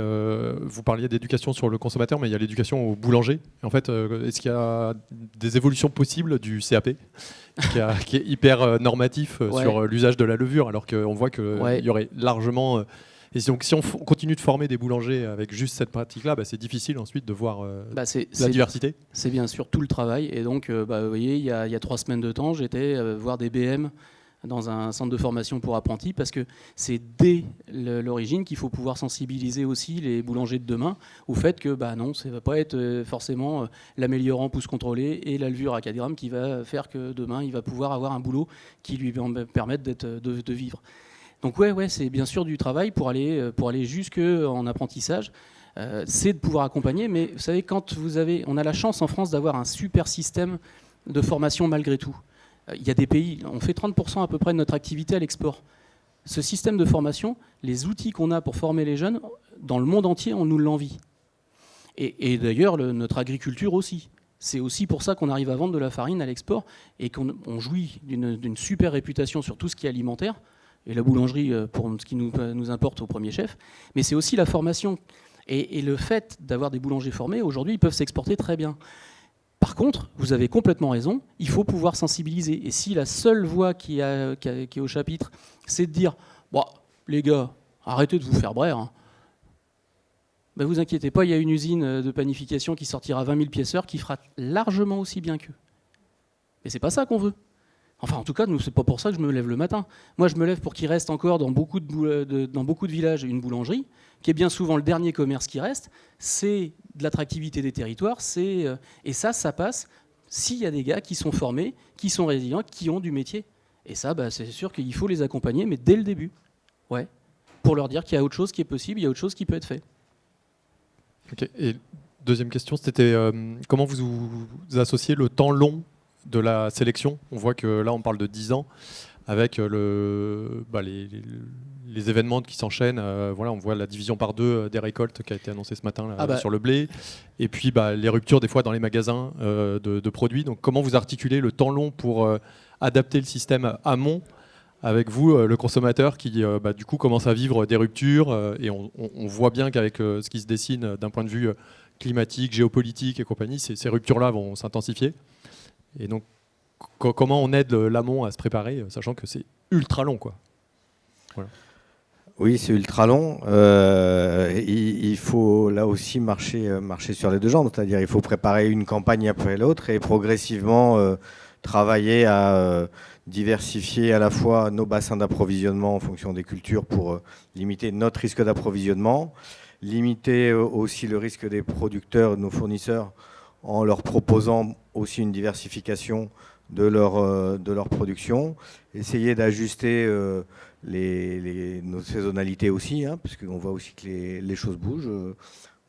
Speaker 10: vous parliez d'éducation sur le consommateur, mais il y a l'éducation au boulanger. En fait, est-ce qu'il y a des évolutions possibles du CAP qui est hyper normatif sur l'usage de la levure, alors qu'on voit qu'il y aurait largement... Et donc, si on continue de former des boulangers avec juste cette pratique-là, c'est difficile ensuite de voir la diversité. C'est
Speaker 6: bien sûr tout le travail. Et donc, vous voyez, il y a 3 semaines de temps, j'étais voir des BM dans un centre de formation pour apprentis, parce que c'est dès l'origine qu'il faut pouvoir sensibiliser aussi les boulangers de demain au fait que non, ça ne va pas être forcément l'améliorant pouce contrôlé et la levure à 4 grammes qui va faire que demain il va pouvoir avoir un boulot qui lui permette de vivre. Donc c'est bien sûr du travail pour aller jusqu'en apprentissage. C'est de pouvoir accompagner, mais vous savez, on a la chance en France d'avoir un super système de formation malgré tout. Il y a des pays, on fait 30% à peu près de notre activité à l'export. Ce système de formation, les outils qu'on a pour former les jeunes, dans le monde entier, on nous l'envie. Et d'ailleurs, notre agriculture aussi. C'est aussi pour ça qu'on arrive à vendre de la farine à l'export et qu'on jouit d'une super réputation sur tout ce qui est alimentaire, et la boulangerie pour ce qui nous importe au premier chef. Mais c'est aussi la formation. Et le fait d'avoir des boulangers formés, aujourd'hui, ils peuvent s'exporter très bien. Par contre, vous avez complètement raison, il faut pouvoir sensibiliser. Et si la seule voix qui est au chapitre, c'est de dire les gars, arrêtez de vous faire braire. Hein. Vous inquiétez pas, il y a une usine de panification qui sortira 20 000 pièces-heures qui fera largement aussi bien qu'eux. Mais c'est pas ça qu'on veut. Enfin, en tout cas, c'est pas pour ça que je me lève le matin. Moi, je me lève pour qu'il reste encore dans beaucoup de villages une boulangerie, qui est bien souvent le dernier commerce qui reste. C'est de l'attractivité des territoires. Et ça passe s'il y a des gars qui sont formés, qui sont résilients, qui ont du métier. Et ça, c'est sûr qu'il faut les accompagner, mais dès le début. Pour leur dire qu'il y a autre chose qui est possible, il y a autre chose qui peut être fait.
Speaker 10: Okay. Et deuxième question, c'était comment vous associez le temps long de la sélection? On voit que là, on parle de 10 ans avec les événements qui s'enchaînent. On voit la division par 2 des récoltes qui a été annoncée ce matin sur le blé. Et puis les ruptures des fois dans les magasins de produits. Donc comment vous articulez le temps long pour adapter le système amont avec vous, le consommateur, qui du coup commence à vivre des ruptures. Et on voit bien qu'avec ce qui se dessine d'un point de vue climatique, géopolitique et compagnie, ces ruptures-là vont s'intensifier. Et donc, comment on aide l'amont à se préparer, sachant que c'est ultra long, quoi. Voilà.
Speaker 4: Oui, c'est ultra long. Il faut là aussi marcher sur les deux jambes, c'est-à-dire il faut préparer une campagne après l'autre et progressivement travailler à diversifier à la fois nos bassins d'approvisionnement en fonction des cultures pour limiter notre risque d'approvisionnement, limiter aussi le risque des producteurs, de nos fournisseurs, en leur proposant aussi une diversification de leur production, essayer d'ajuster nos saisonnalités aussi, hein, parce qu'on voit aussi que les choses bougent.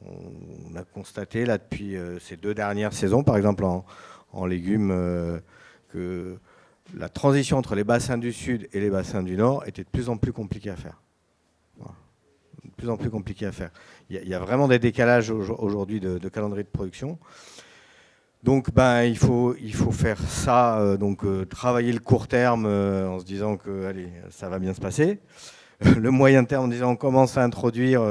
Speaker 4: On a constaté là depuis ces 2 dernières saisons, par exemple en légumes, que la transition entre les bassins du Sud et les bassins du Nord était de plus en plus compliquée à faire. Voilà. De plus en plus compliquée à faire. Il y a vraiment des décalages aujourd'hui de calendrier de production. Donc il faut faire ça, travailler le court terme en se disant que allez, ça va bien se passer. Le moyen terme en disant on commence à introduire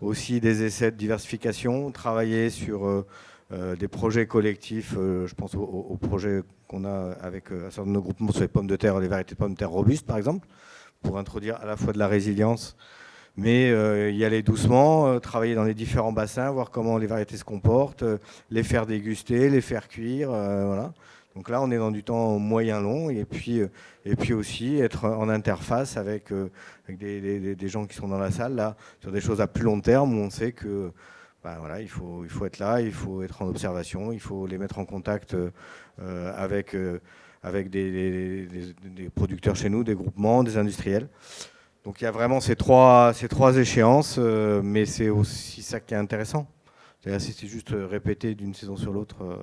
Speaker 4: aussi des essais de diversification, travailler sur des projets collectifs. Je pense au projet qu'on a avec un certain nombre de groupements sur les pommes de terre, les variétés de pommes de terre robustes par exemple, pour introduire à la fois de la résilience, mais y aller doucement, travailler dans les différents bassins, voir comment les variétés se comportent, les faire déguster, les faire cuire, voilà. Donc là, on est dans du temps moyen-long, et puis aussi être en interface avec des gens qui sont dans la salle, là, sur des choses à plus long terme, où on sait que voilà, il faut être là, il faut être en observation, il faut les mettre en contact avec des producteurs chez nous, des groupements, des industriels. Donc il y a vraiment ces trois échéances, mais c'est aussi ça qui est intéressant. Si c'est juste répété d'une saison sur l'autre,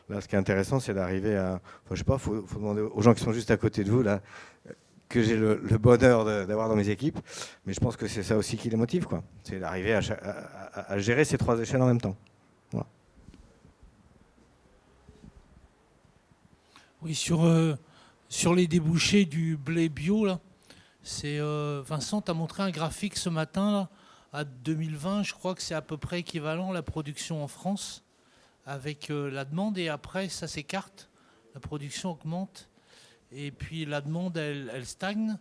Speaker 4: là ce qui est intéressant c'est d'arriver à... Enfin, je sais pas, faut demander aux gens qui sont juste à côté de vous, là, que j'ai le bonheur d'avoir dans mes équipes, mais je pense que c'est ça aussi qui les motive, quoi. C'est d'arriver à gérer ces 3 échelles en même temps. Voilà.
Speaker 11: Oui, sur les débouchés du blé bio, là, Vincent t'a montré un graphique ce matin, là, à 2020, je crois que c'est à peu près équivalent la production en France avec la demande, et après ça s'écarte, la production augmente et puis la demande elle stagne.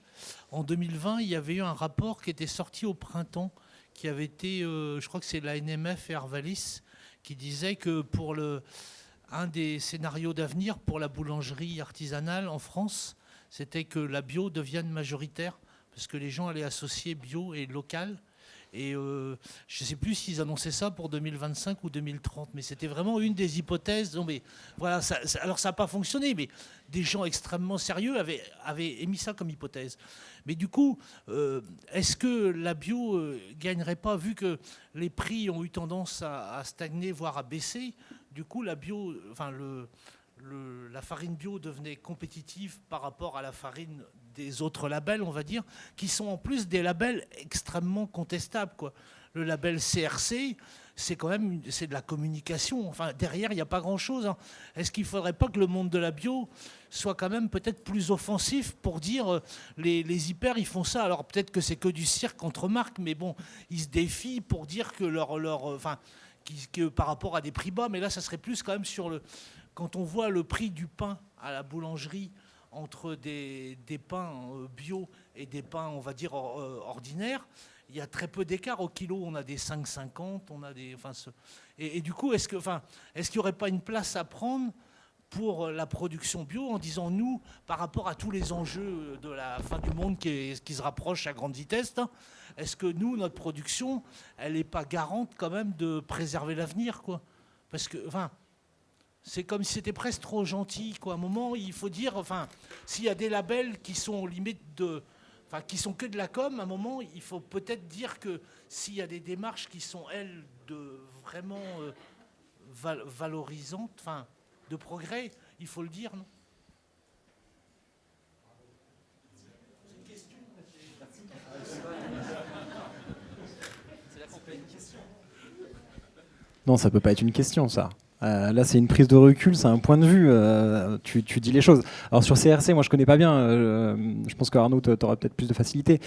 Speaker 11: En 2020, il y avait eu un rapport qui était sorti au printemps qui avait été, je crois que c'est l'ANMF et Arvalis, qui disait que pour un des scénarios d'avenir pour la boulangerie artisanale en France, c'était que la bio devienne majoritaire, parce que les gens allaient associer bio et local. Et je ne sais plus s'ils annonçaient ça pour 2025 ou 2030, mais c'était vraiment une des hypothèses. Non, mais voilà, alors ça n'a pas fonctionné, mais des gens extrêmement sérieux avaient émis ça comme hypothèse. Mais du coup, est-ce que la bio gagnerait pas, vu que les prix ont eu tendance à stagner, voire à baisser? Du coup, la bio, la farine bio devenait compétitive par rapport à la farine des autres labels, on va dire, qui sont en plus des labels extrêmement contestables, quoi. Le label CRC, c'est quand même c'est de la communication. Enfin, derrière, il n'y a pas grand-chose, hein. Est-ce qu'il ne faudrait pas que le monde de la bio soit quand même peut-être plus offensif pour dire les hyper, ils font ça. Alors peut-être que c'est que du cirque entre marques, mais bon, ils se défient pour dire que que par rapport à des prix bas, mais là, ça serait plus quand même sur quand on voit le prix du pain à la boulangerie entre des pains bio et des pains, on va dire, ordinaires, il y a très peu d'écart au kilo. On a des 5,50, on a des... Et du coup, est-ce qu'il n'y aurait pas une place à prendre pour la production bio en disant, nous, par rapport à tous les enjeux de la fin du monde qui se rapproche à grande vitesse, hein, est-ce que nous, notre production, elle n'est pas garante quand même de préserver l'avenir, quoi? Parce que... c'est comme si c'était presque trop gentil, quoi. À un moment, il faut dire, s'il y a des labels qui sont limite qui sont que de la com, à un moment, il faut peut-être dire que s'il y a des démarches qui sont, elles, vraiment valorisantes, de progrès, il faut le dire, non? C'est une question.
Speaker 7: C'est la complète question.
Speaker 12: Non, ça peut pas être une question, ça. Là, c'est une prise de recul, c'est un point de vue. Tu dis les choses. Alors sur CRC, moi je connais pas bien. Je pense qu'Arnaud, tu auras peut-être plus de facilité.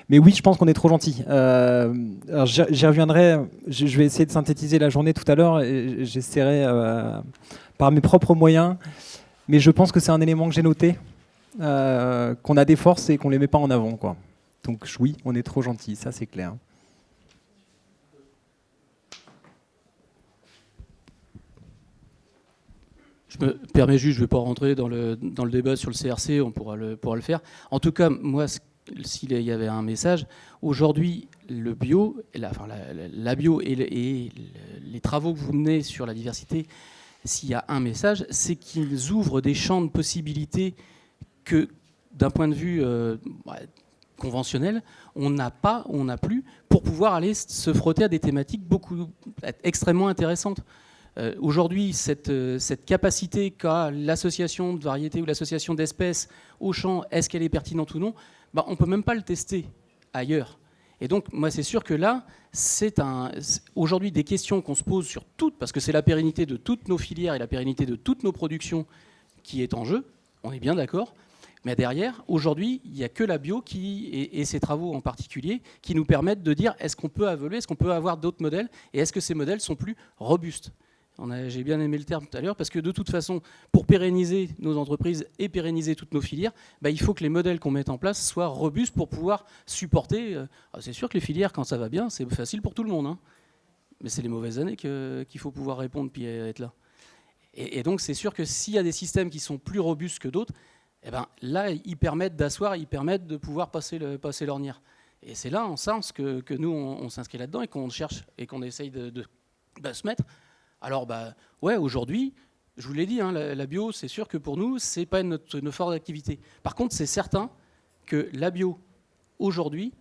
Speaker 12: Mais oui, je pense qu'on est trop gentil. Alors j'y reviendrai. Je vais essayer de synthétiser la journée tout à l'heure et j'essaierai par mes propres moyens Mais je pense que c'est un élément que j'ai noté, qu'on a des forces et qu'on ne les met pas en avant, quoi. Donc oui, on est trop gentil, ça c'est clair.
Speaker 6: Je me permets juste, je ne vais pas rentrer dans le débat sur le CRC, on pourra le faire. En tout cas, moi, s'il y avait un message, aujourd'hui, le bio, la bio et les travaux que vous menez sur la diversité, s'il y a un message, c'est qu'ils ouvrent des champs de possibilités que, d'un point de vue conventionnel, on n'a plus, pour pouvoir aller se frotter à des thématiques extrêmement intéressantes. Aujourd'hui, cette capacité qu'a l'association de variétés ou l'association d'espèces au champ, est-ce qu'elle est pertinente ou non, on ne peut même pas le tester ailleurs. Et donc, moi, c'est sûr que là, c'est aujourd'hui des questions qu'on se pose sur toutes, parce que c'est la pérennité de toutes nos filières et la pérennité de toutes nos productions qui est en jeu, on est bien d'accord. Mais derrière, aujourd'hui, il n'y a que la bio et ses travaux en particulier qui nous permettent de dire est-ce qu'on peut évoluer, est-ce qu'on peut avoir d'autres modèles et est-ce que ces modèles sont plus robustes. J'ai bien aimé le terme tout à l'heure parce que de toute façon, pour pérenniser nos entreprises et pérenniser toutes nos filières, il faut que les modèles qu'on mette en place soient robustes pour pouvoir supporter. C'est sûr que les filières, quand ça va bien, c'est facile pour tout le monde. Hein. Mais c'est les mauvaises années qu'il faut pouvoir répondre puis être là. Et donc c'est sûr que s'il y a des systèmes qui sont plus robustes que d'autres, là, ils permettent d'asseoir, ils permettent de pouvoir passer l'ornière. Et c'est là, en sens, que nous, on s'inscrit là-dedans et qu'on cherche et qu'on essaye de se mettre. Alors, ouais, aujourd'hui, je vous l'ai dit, hein, la bio, c'est sûr que pour nous, c'est pas notre force d'activité. Par contre, c'est certain que la bio, aujourd'hui,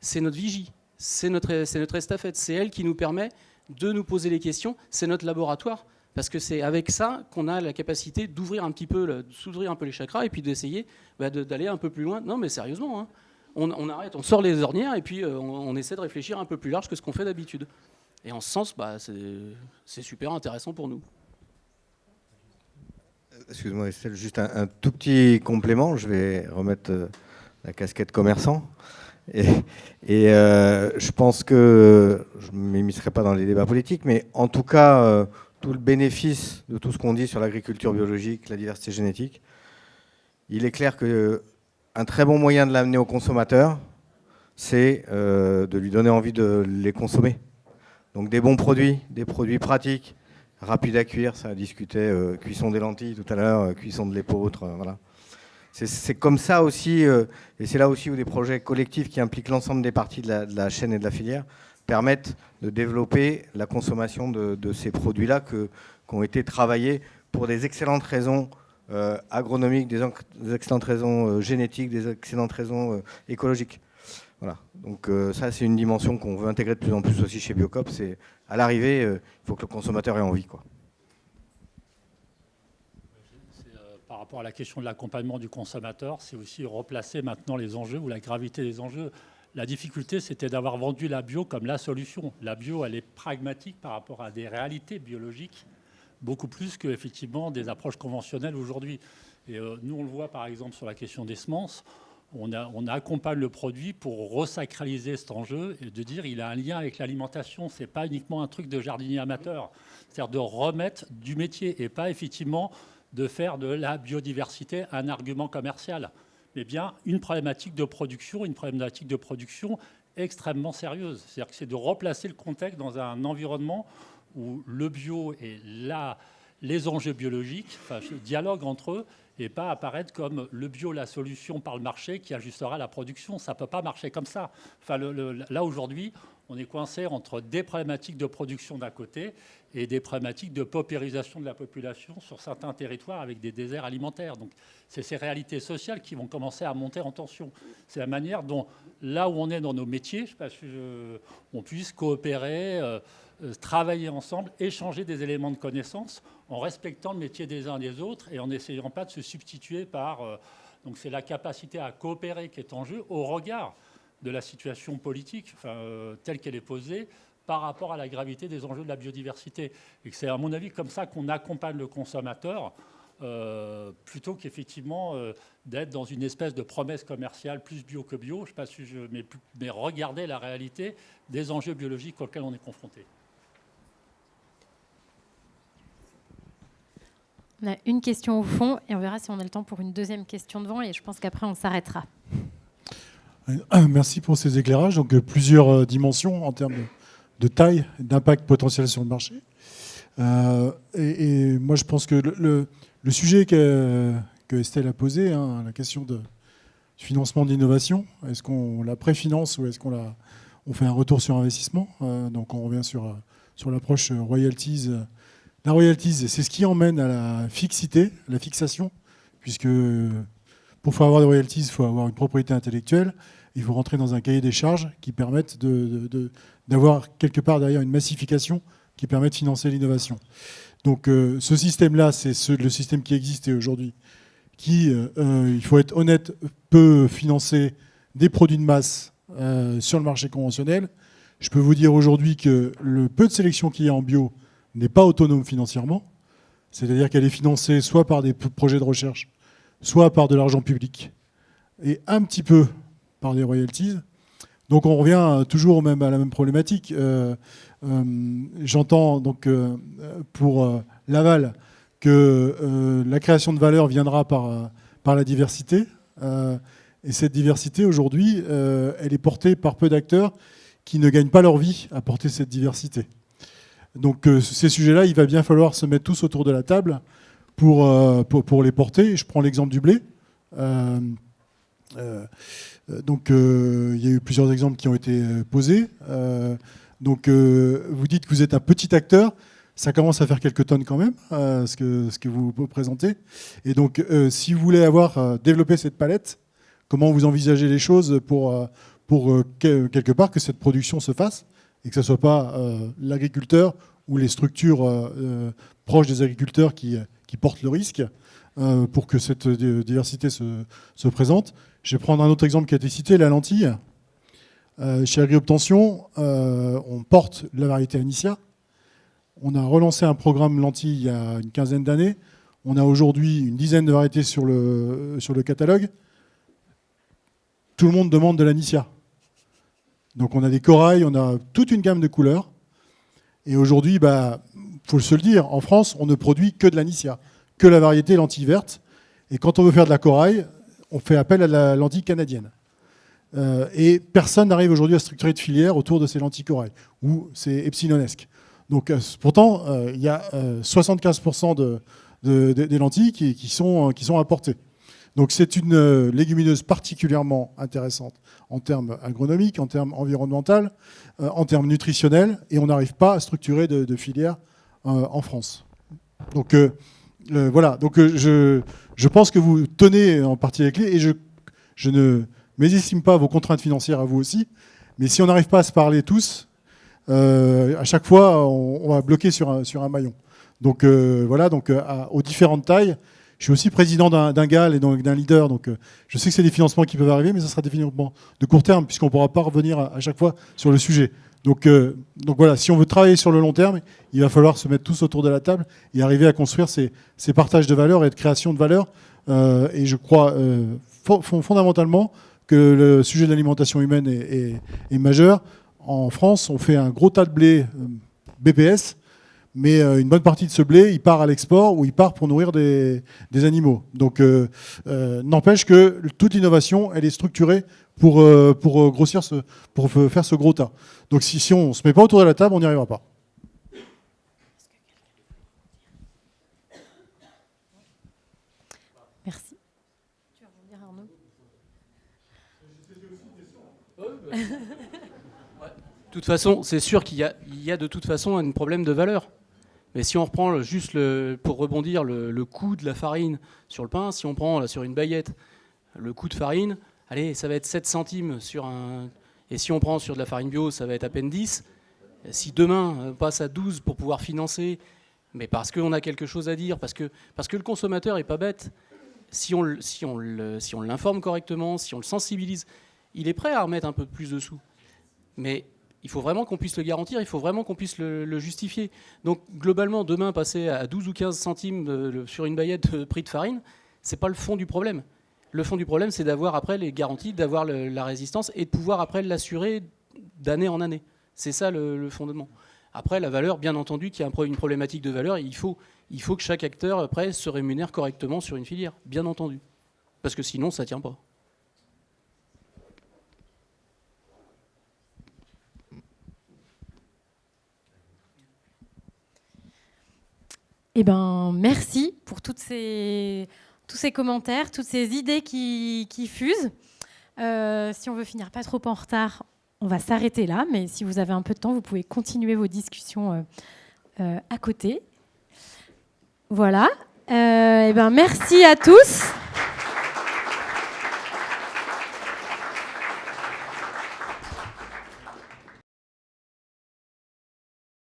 Speaker 6: c'est notre vigie, c'est notre estafette, c'est elle qui nous permet de nous poser les questions, c'est notre laboratoire. Parce que c'est avec ça qu'on a la capacité d'ouvrir un petit peu, s'ouvrir un peu les chakras et puis d'essayer d'aller un peu plus loin. Non, mais sérieusement, hein, on arrête, on sort les ornières et puis on essaie de réfléchir un peu plus large que ce qu'on fait d'habitude. Et en ce sens, c'est super intéressant pour nous.
Speaker 4: Excuse-moi Estelle, juste un tout petit complément. Je vais remettre la casquette commerçant. Et je pense que je ne m'immiscerai pas dans les débats politiques, mais en tout cas, tout le bénéfice de tout ce qu'on dit sur l'agriculture biologique, la diversité génétique, il est clair qu'un très bon moyen de l'amener au consommateur, c'est de lui donner envie de les consommer. Donc des bons produits, des produits pratiques, rapides à cuire, ça a discuté, cuisson des lentilles tout à l'heure, cuisson de l'épeautre, voilà. C'est comme ça aussi, et c'est là aussi où des projets collectifs qui impliquent l'ensemble des parties de la chaîne et de la filière permettent de développer la consommation de ces produits-là qui ont été travaillés pour des excellentes raisons agronomiques, des excellentes raisons génétiques, des excellentes raisons écologiques. Voilà. Donc ça, c'est une dimension qu'on veut intégrer de plus en plus aussi chez Biocop. C'est à l'arrivée, il faut que le consommateur ait envie, quoi.
Speaker 2: Par rapport à la question de l'accompagnement du consommateur, c'est aussi replacer maintenant les enjeux ou la gravité des enjeux. La difficulté, c'était d'avoir vendu la bio comme la solution. La bio, elle est pragmatique par rapport à des réalités biologiques, beaucoup plus qu'effectivement des approches conventionnelles aujourd'hui. Et nous, on le voit par exemple sur la question des semences. On accompagne le produit pour resacraliser cet enjeu et de dire il a un lien avec l'alimentation. Ce n'est pas uniquement un truc de jardinier amateur. C'est-à-dire de remettre du métier et pas effectivement de faire de la biodiversité un argument commercial, mais bien une problématique de production extrêmement sérieuse. C'est-à-dire que c'est de replacer le contexte dans un environnement où le bio et les enjeux biologiques dialoguent entre eux et pas apparaître comme le bio, la solution par le marché qui ajustera la production. Ça ne peut pas marcher comme ça. Là, aujourd'hui, on est coincé entre des problématiques de production d'un côté et des problématiques de paupérisation de la population sur certains territoires avec des déserts alimentaires. Donc, c'est ces réalités sociales qui vont commencer à monter en tension. C'est la manière dont, là où on est dans nos métiers, je sais pas si on puisse coopérer, travailler ensemble, échanger des éléments de connaissance en respectant le métier des uns des autres et en n'essayant pas de se substituer par... donc c'est la capacité à coopérer qui est en jeu au regard de la situation politique telle qu'elle est posée par rapport à la gravité des enjeux de la biodiversité. Et c'est à mon avis comme ça qu'on accompagne le consommateur plutôt qu'effectivement d'être dans une espèce de promesse commerciale plus bio que bio. Je sais pas si mais regarder la réalité des enjeux biologiques auxquels on est confronté.
Speaker 1: On a une question au fond et on verra si on a le temps pour une deuxième question devant et je pense qu'après on s'arrêtera.
Speaker 13: Merci pour ces éclairages. Donc plusieurs dimensions en termes de taille, d'impact potentiel sur le marché. Et moi je pense que le sujet que Estelle a posé, hein, la question du financement de l'innovation, est-ce qu'on la préfinance ou est-ce on fait un retour sur investissement, donc on revient sur l'approche royalties. La royalties, c'est ce qui emmène à la fixité, la fixation, puisque pour pouvoir avoir des royalties, il faut avoir une propriété intellectuelle, il faut rentrer dans un cahier des charges qui permettent d'avoir quelque part derrière une massification qui permet de financer l'innovation. Donc ce système-là, c'est le système qui existe aujourd'hui, qui, il faut être honnête, peut financer des produits de masse sur le marché conventionnel. Je peux vous dire aujourd'hui que le peu de sélection qu'il y a en bio n'est pas autonome financièrement, c'est-à-dire qu'elle est financée soit par des projets de recherche, soit par de l'argent public, et un petit peu par des royalties. Donc on revient toujours à la même problématique. J'entends donc pour l'aval que la création de valeur viendra par la diversité, et cette diversité aujourd'hui, elle est portée par peu d'acteurs qui ne gagnent pas leur vie à porter cette diversité. Donc ces sujets-là, il va bien falloir se mettre tous autour de la table pour les porter. Je prends l'exemple du blé. Donc il y a eu plusieurs exemples qui ont été posés. Donc vous dites que vous êtes un petit acteur. Ça commence à faire quelques tonnes quand même, ce que vous présentez. Et donc si vous voulez développer cette palette, comment vous envisagez les choses pour quelque part que cette production se fasse et que ce ne soit pas l'agriculteur ou les structures proches des agriculteurs qui portent le risque pour que cette diversité se présente. Je vais prendre un autre exemple qui a été cité, la lentille. Chez Agri-Obtention, on porte la variété Anicia. On a relancé un programme lentille il y a une quinzaine d'années. On a aujourd'hui une dizaine de variétés sur le catalogue. Tout le monde demande de l'Anicia. Donc on a des corails, on a toute une gamme de couleurs. Et aujourd'hui, faut se le dire, en France, on ne produit que de l'Anicia, que la variété lentille verte. Et quand on veut faire de la corail, on fait appel à la lentille canadienne. Et personne n'arrive aujourd'hui à structurer de filière autour de ces lentilles corail, où c'est epsilonesque. Donc pourtant, il y a 75% des lentilles qui sont importées. Donc c'est une légumineuse particulièrement intéressante en termes agronomiques, en termes environnementaux, en termes nutritionnels, et on n'arrive pas à structurer de filière en France. Donc voilà, donc je pense que vous tenez en partie les clés, et je ne mésestime pas vos contraintes financières à vous aussi, mais si on n'arrive pas à se parler tous, à chaque fois on va bloquer sur un maillon. Donc voilà, donc aux différentes tailles. Je suis aussi président d'un GAL et donc d'un leader, donc je sais que c'est des financements qui peuvent arriver, mais ça sera des financements de court terme, puisqu'on ne pourra pas revenir à chaque fois sur le sujet. Donc voilà, si on veut travailler sur le long terme, il va falloir se mettre tous autour de la table et arriver à construire ces partages de valeur et de création de valeur. Et je crois fondamentalement que le sujet de l'alimentation humaine est majeur. En France, on fait un gros tas de blé BPS, mais une bonne partie de ce blé, il part à l'export ou il part pour nourrir des animaux. Donc n'empêche que toute l'innovation, elle est structurée pour grossir, pour faire ce gros tas. Donc si on ne se met pas autour de la table, on n'y arrivera pas.
Speaker 1: Merci. Tu vas rebondir, Arnaud ?
Speaker 6: De toute façon, c'est sûr qu'il y a de toute façon un problème de valeur. Mais si on reprend juste pour rebondir le coût de la farine sur le pain, si on prend là, sur une baguette le coût de farine, allez, ça va être 7 centimes sur un... Et si on prend sur de la farine bio, ça va être à peine 10. Si demain on passe à 12 pour pouvoir financer, mais parce qu'on a quelque chose à dire, parce que le consommateur n'est pas bête, si on l'informe correctement, si on le sensibilise, il est prêt à remettre un peu plus de sous. Mais il faut vraiment qu'on puisse le garantir, il faut vraiment qu'on puisse le justifier. Donc globalement, demain, passer à 12 ou 15 centimes sur une baguette de prix de farine, ce n'est pas le fond du problème. Le fond du problème, c'est d'avoir après les garanties, d'avoir la résistance et de pouvoir après l'assurer d'année en année. C'est ça le fondement. Après, la valeur, bien entendu, qu'il y a une problématique de valeur, il faut que chaque acteur, après, se rémunère correctement sur une filière, bien entendu. Parce que sinon, ça ne tient pas.
Speaker 1: Eh ben, merci pour tous ces commentaires, toutes ces idées qui fusent. Si on veut finir pas trop en retard, on va s'arrêter là. Mais si vous avez un peu de temps, vous pouvez continuer vos discussions à côté. Voilà. Eh ben, merci à tous.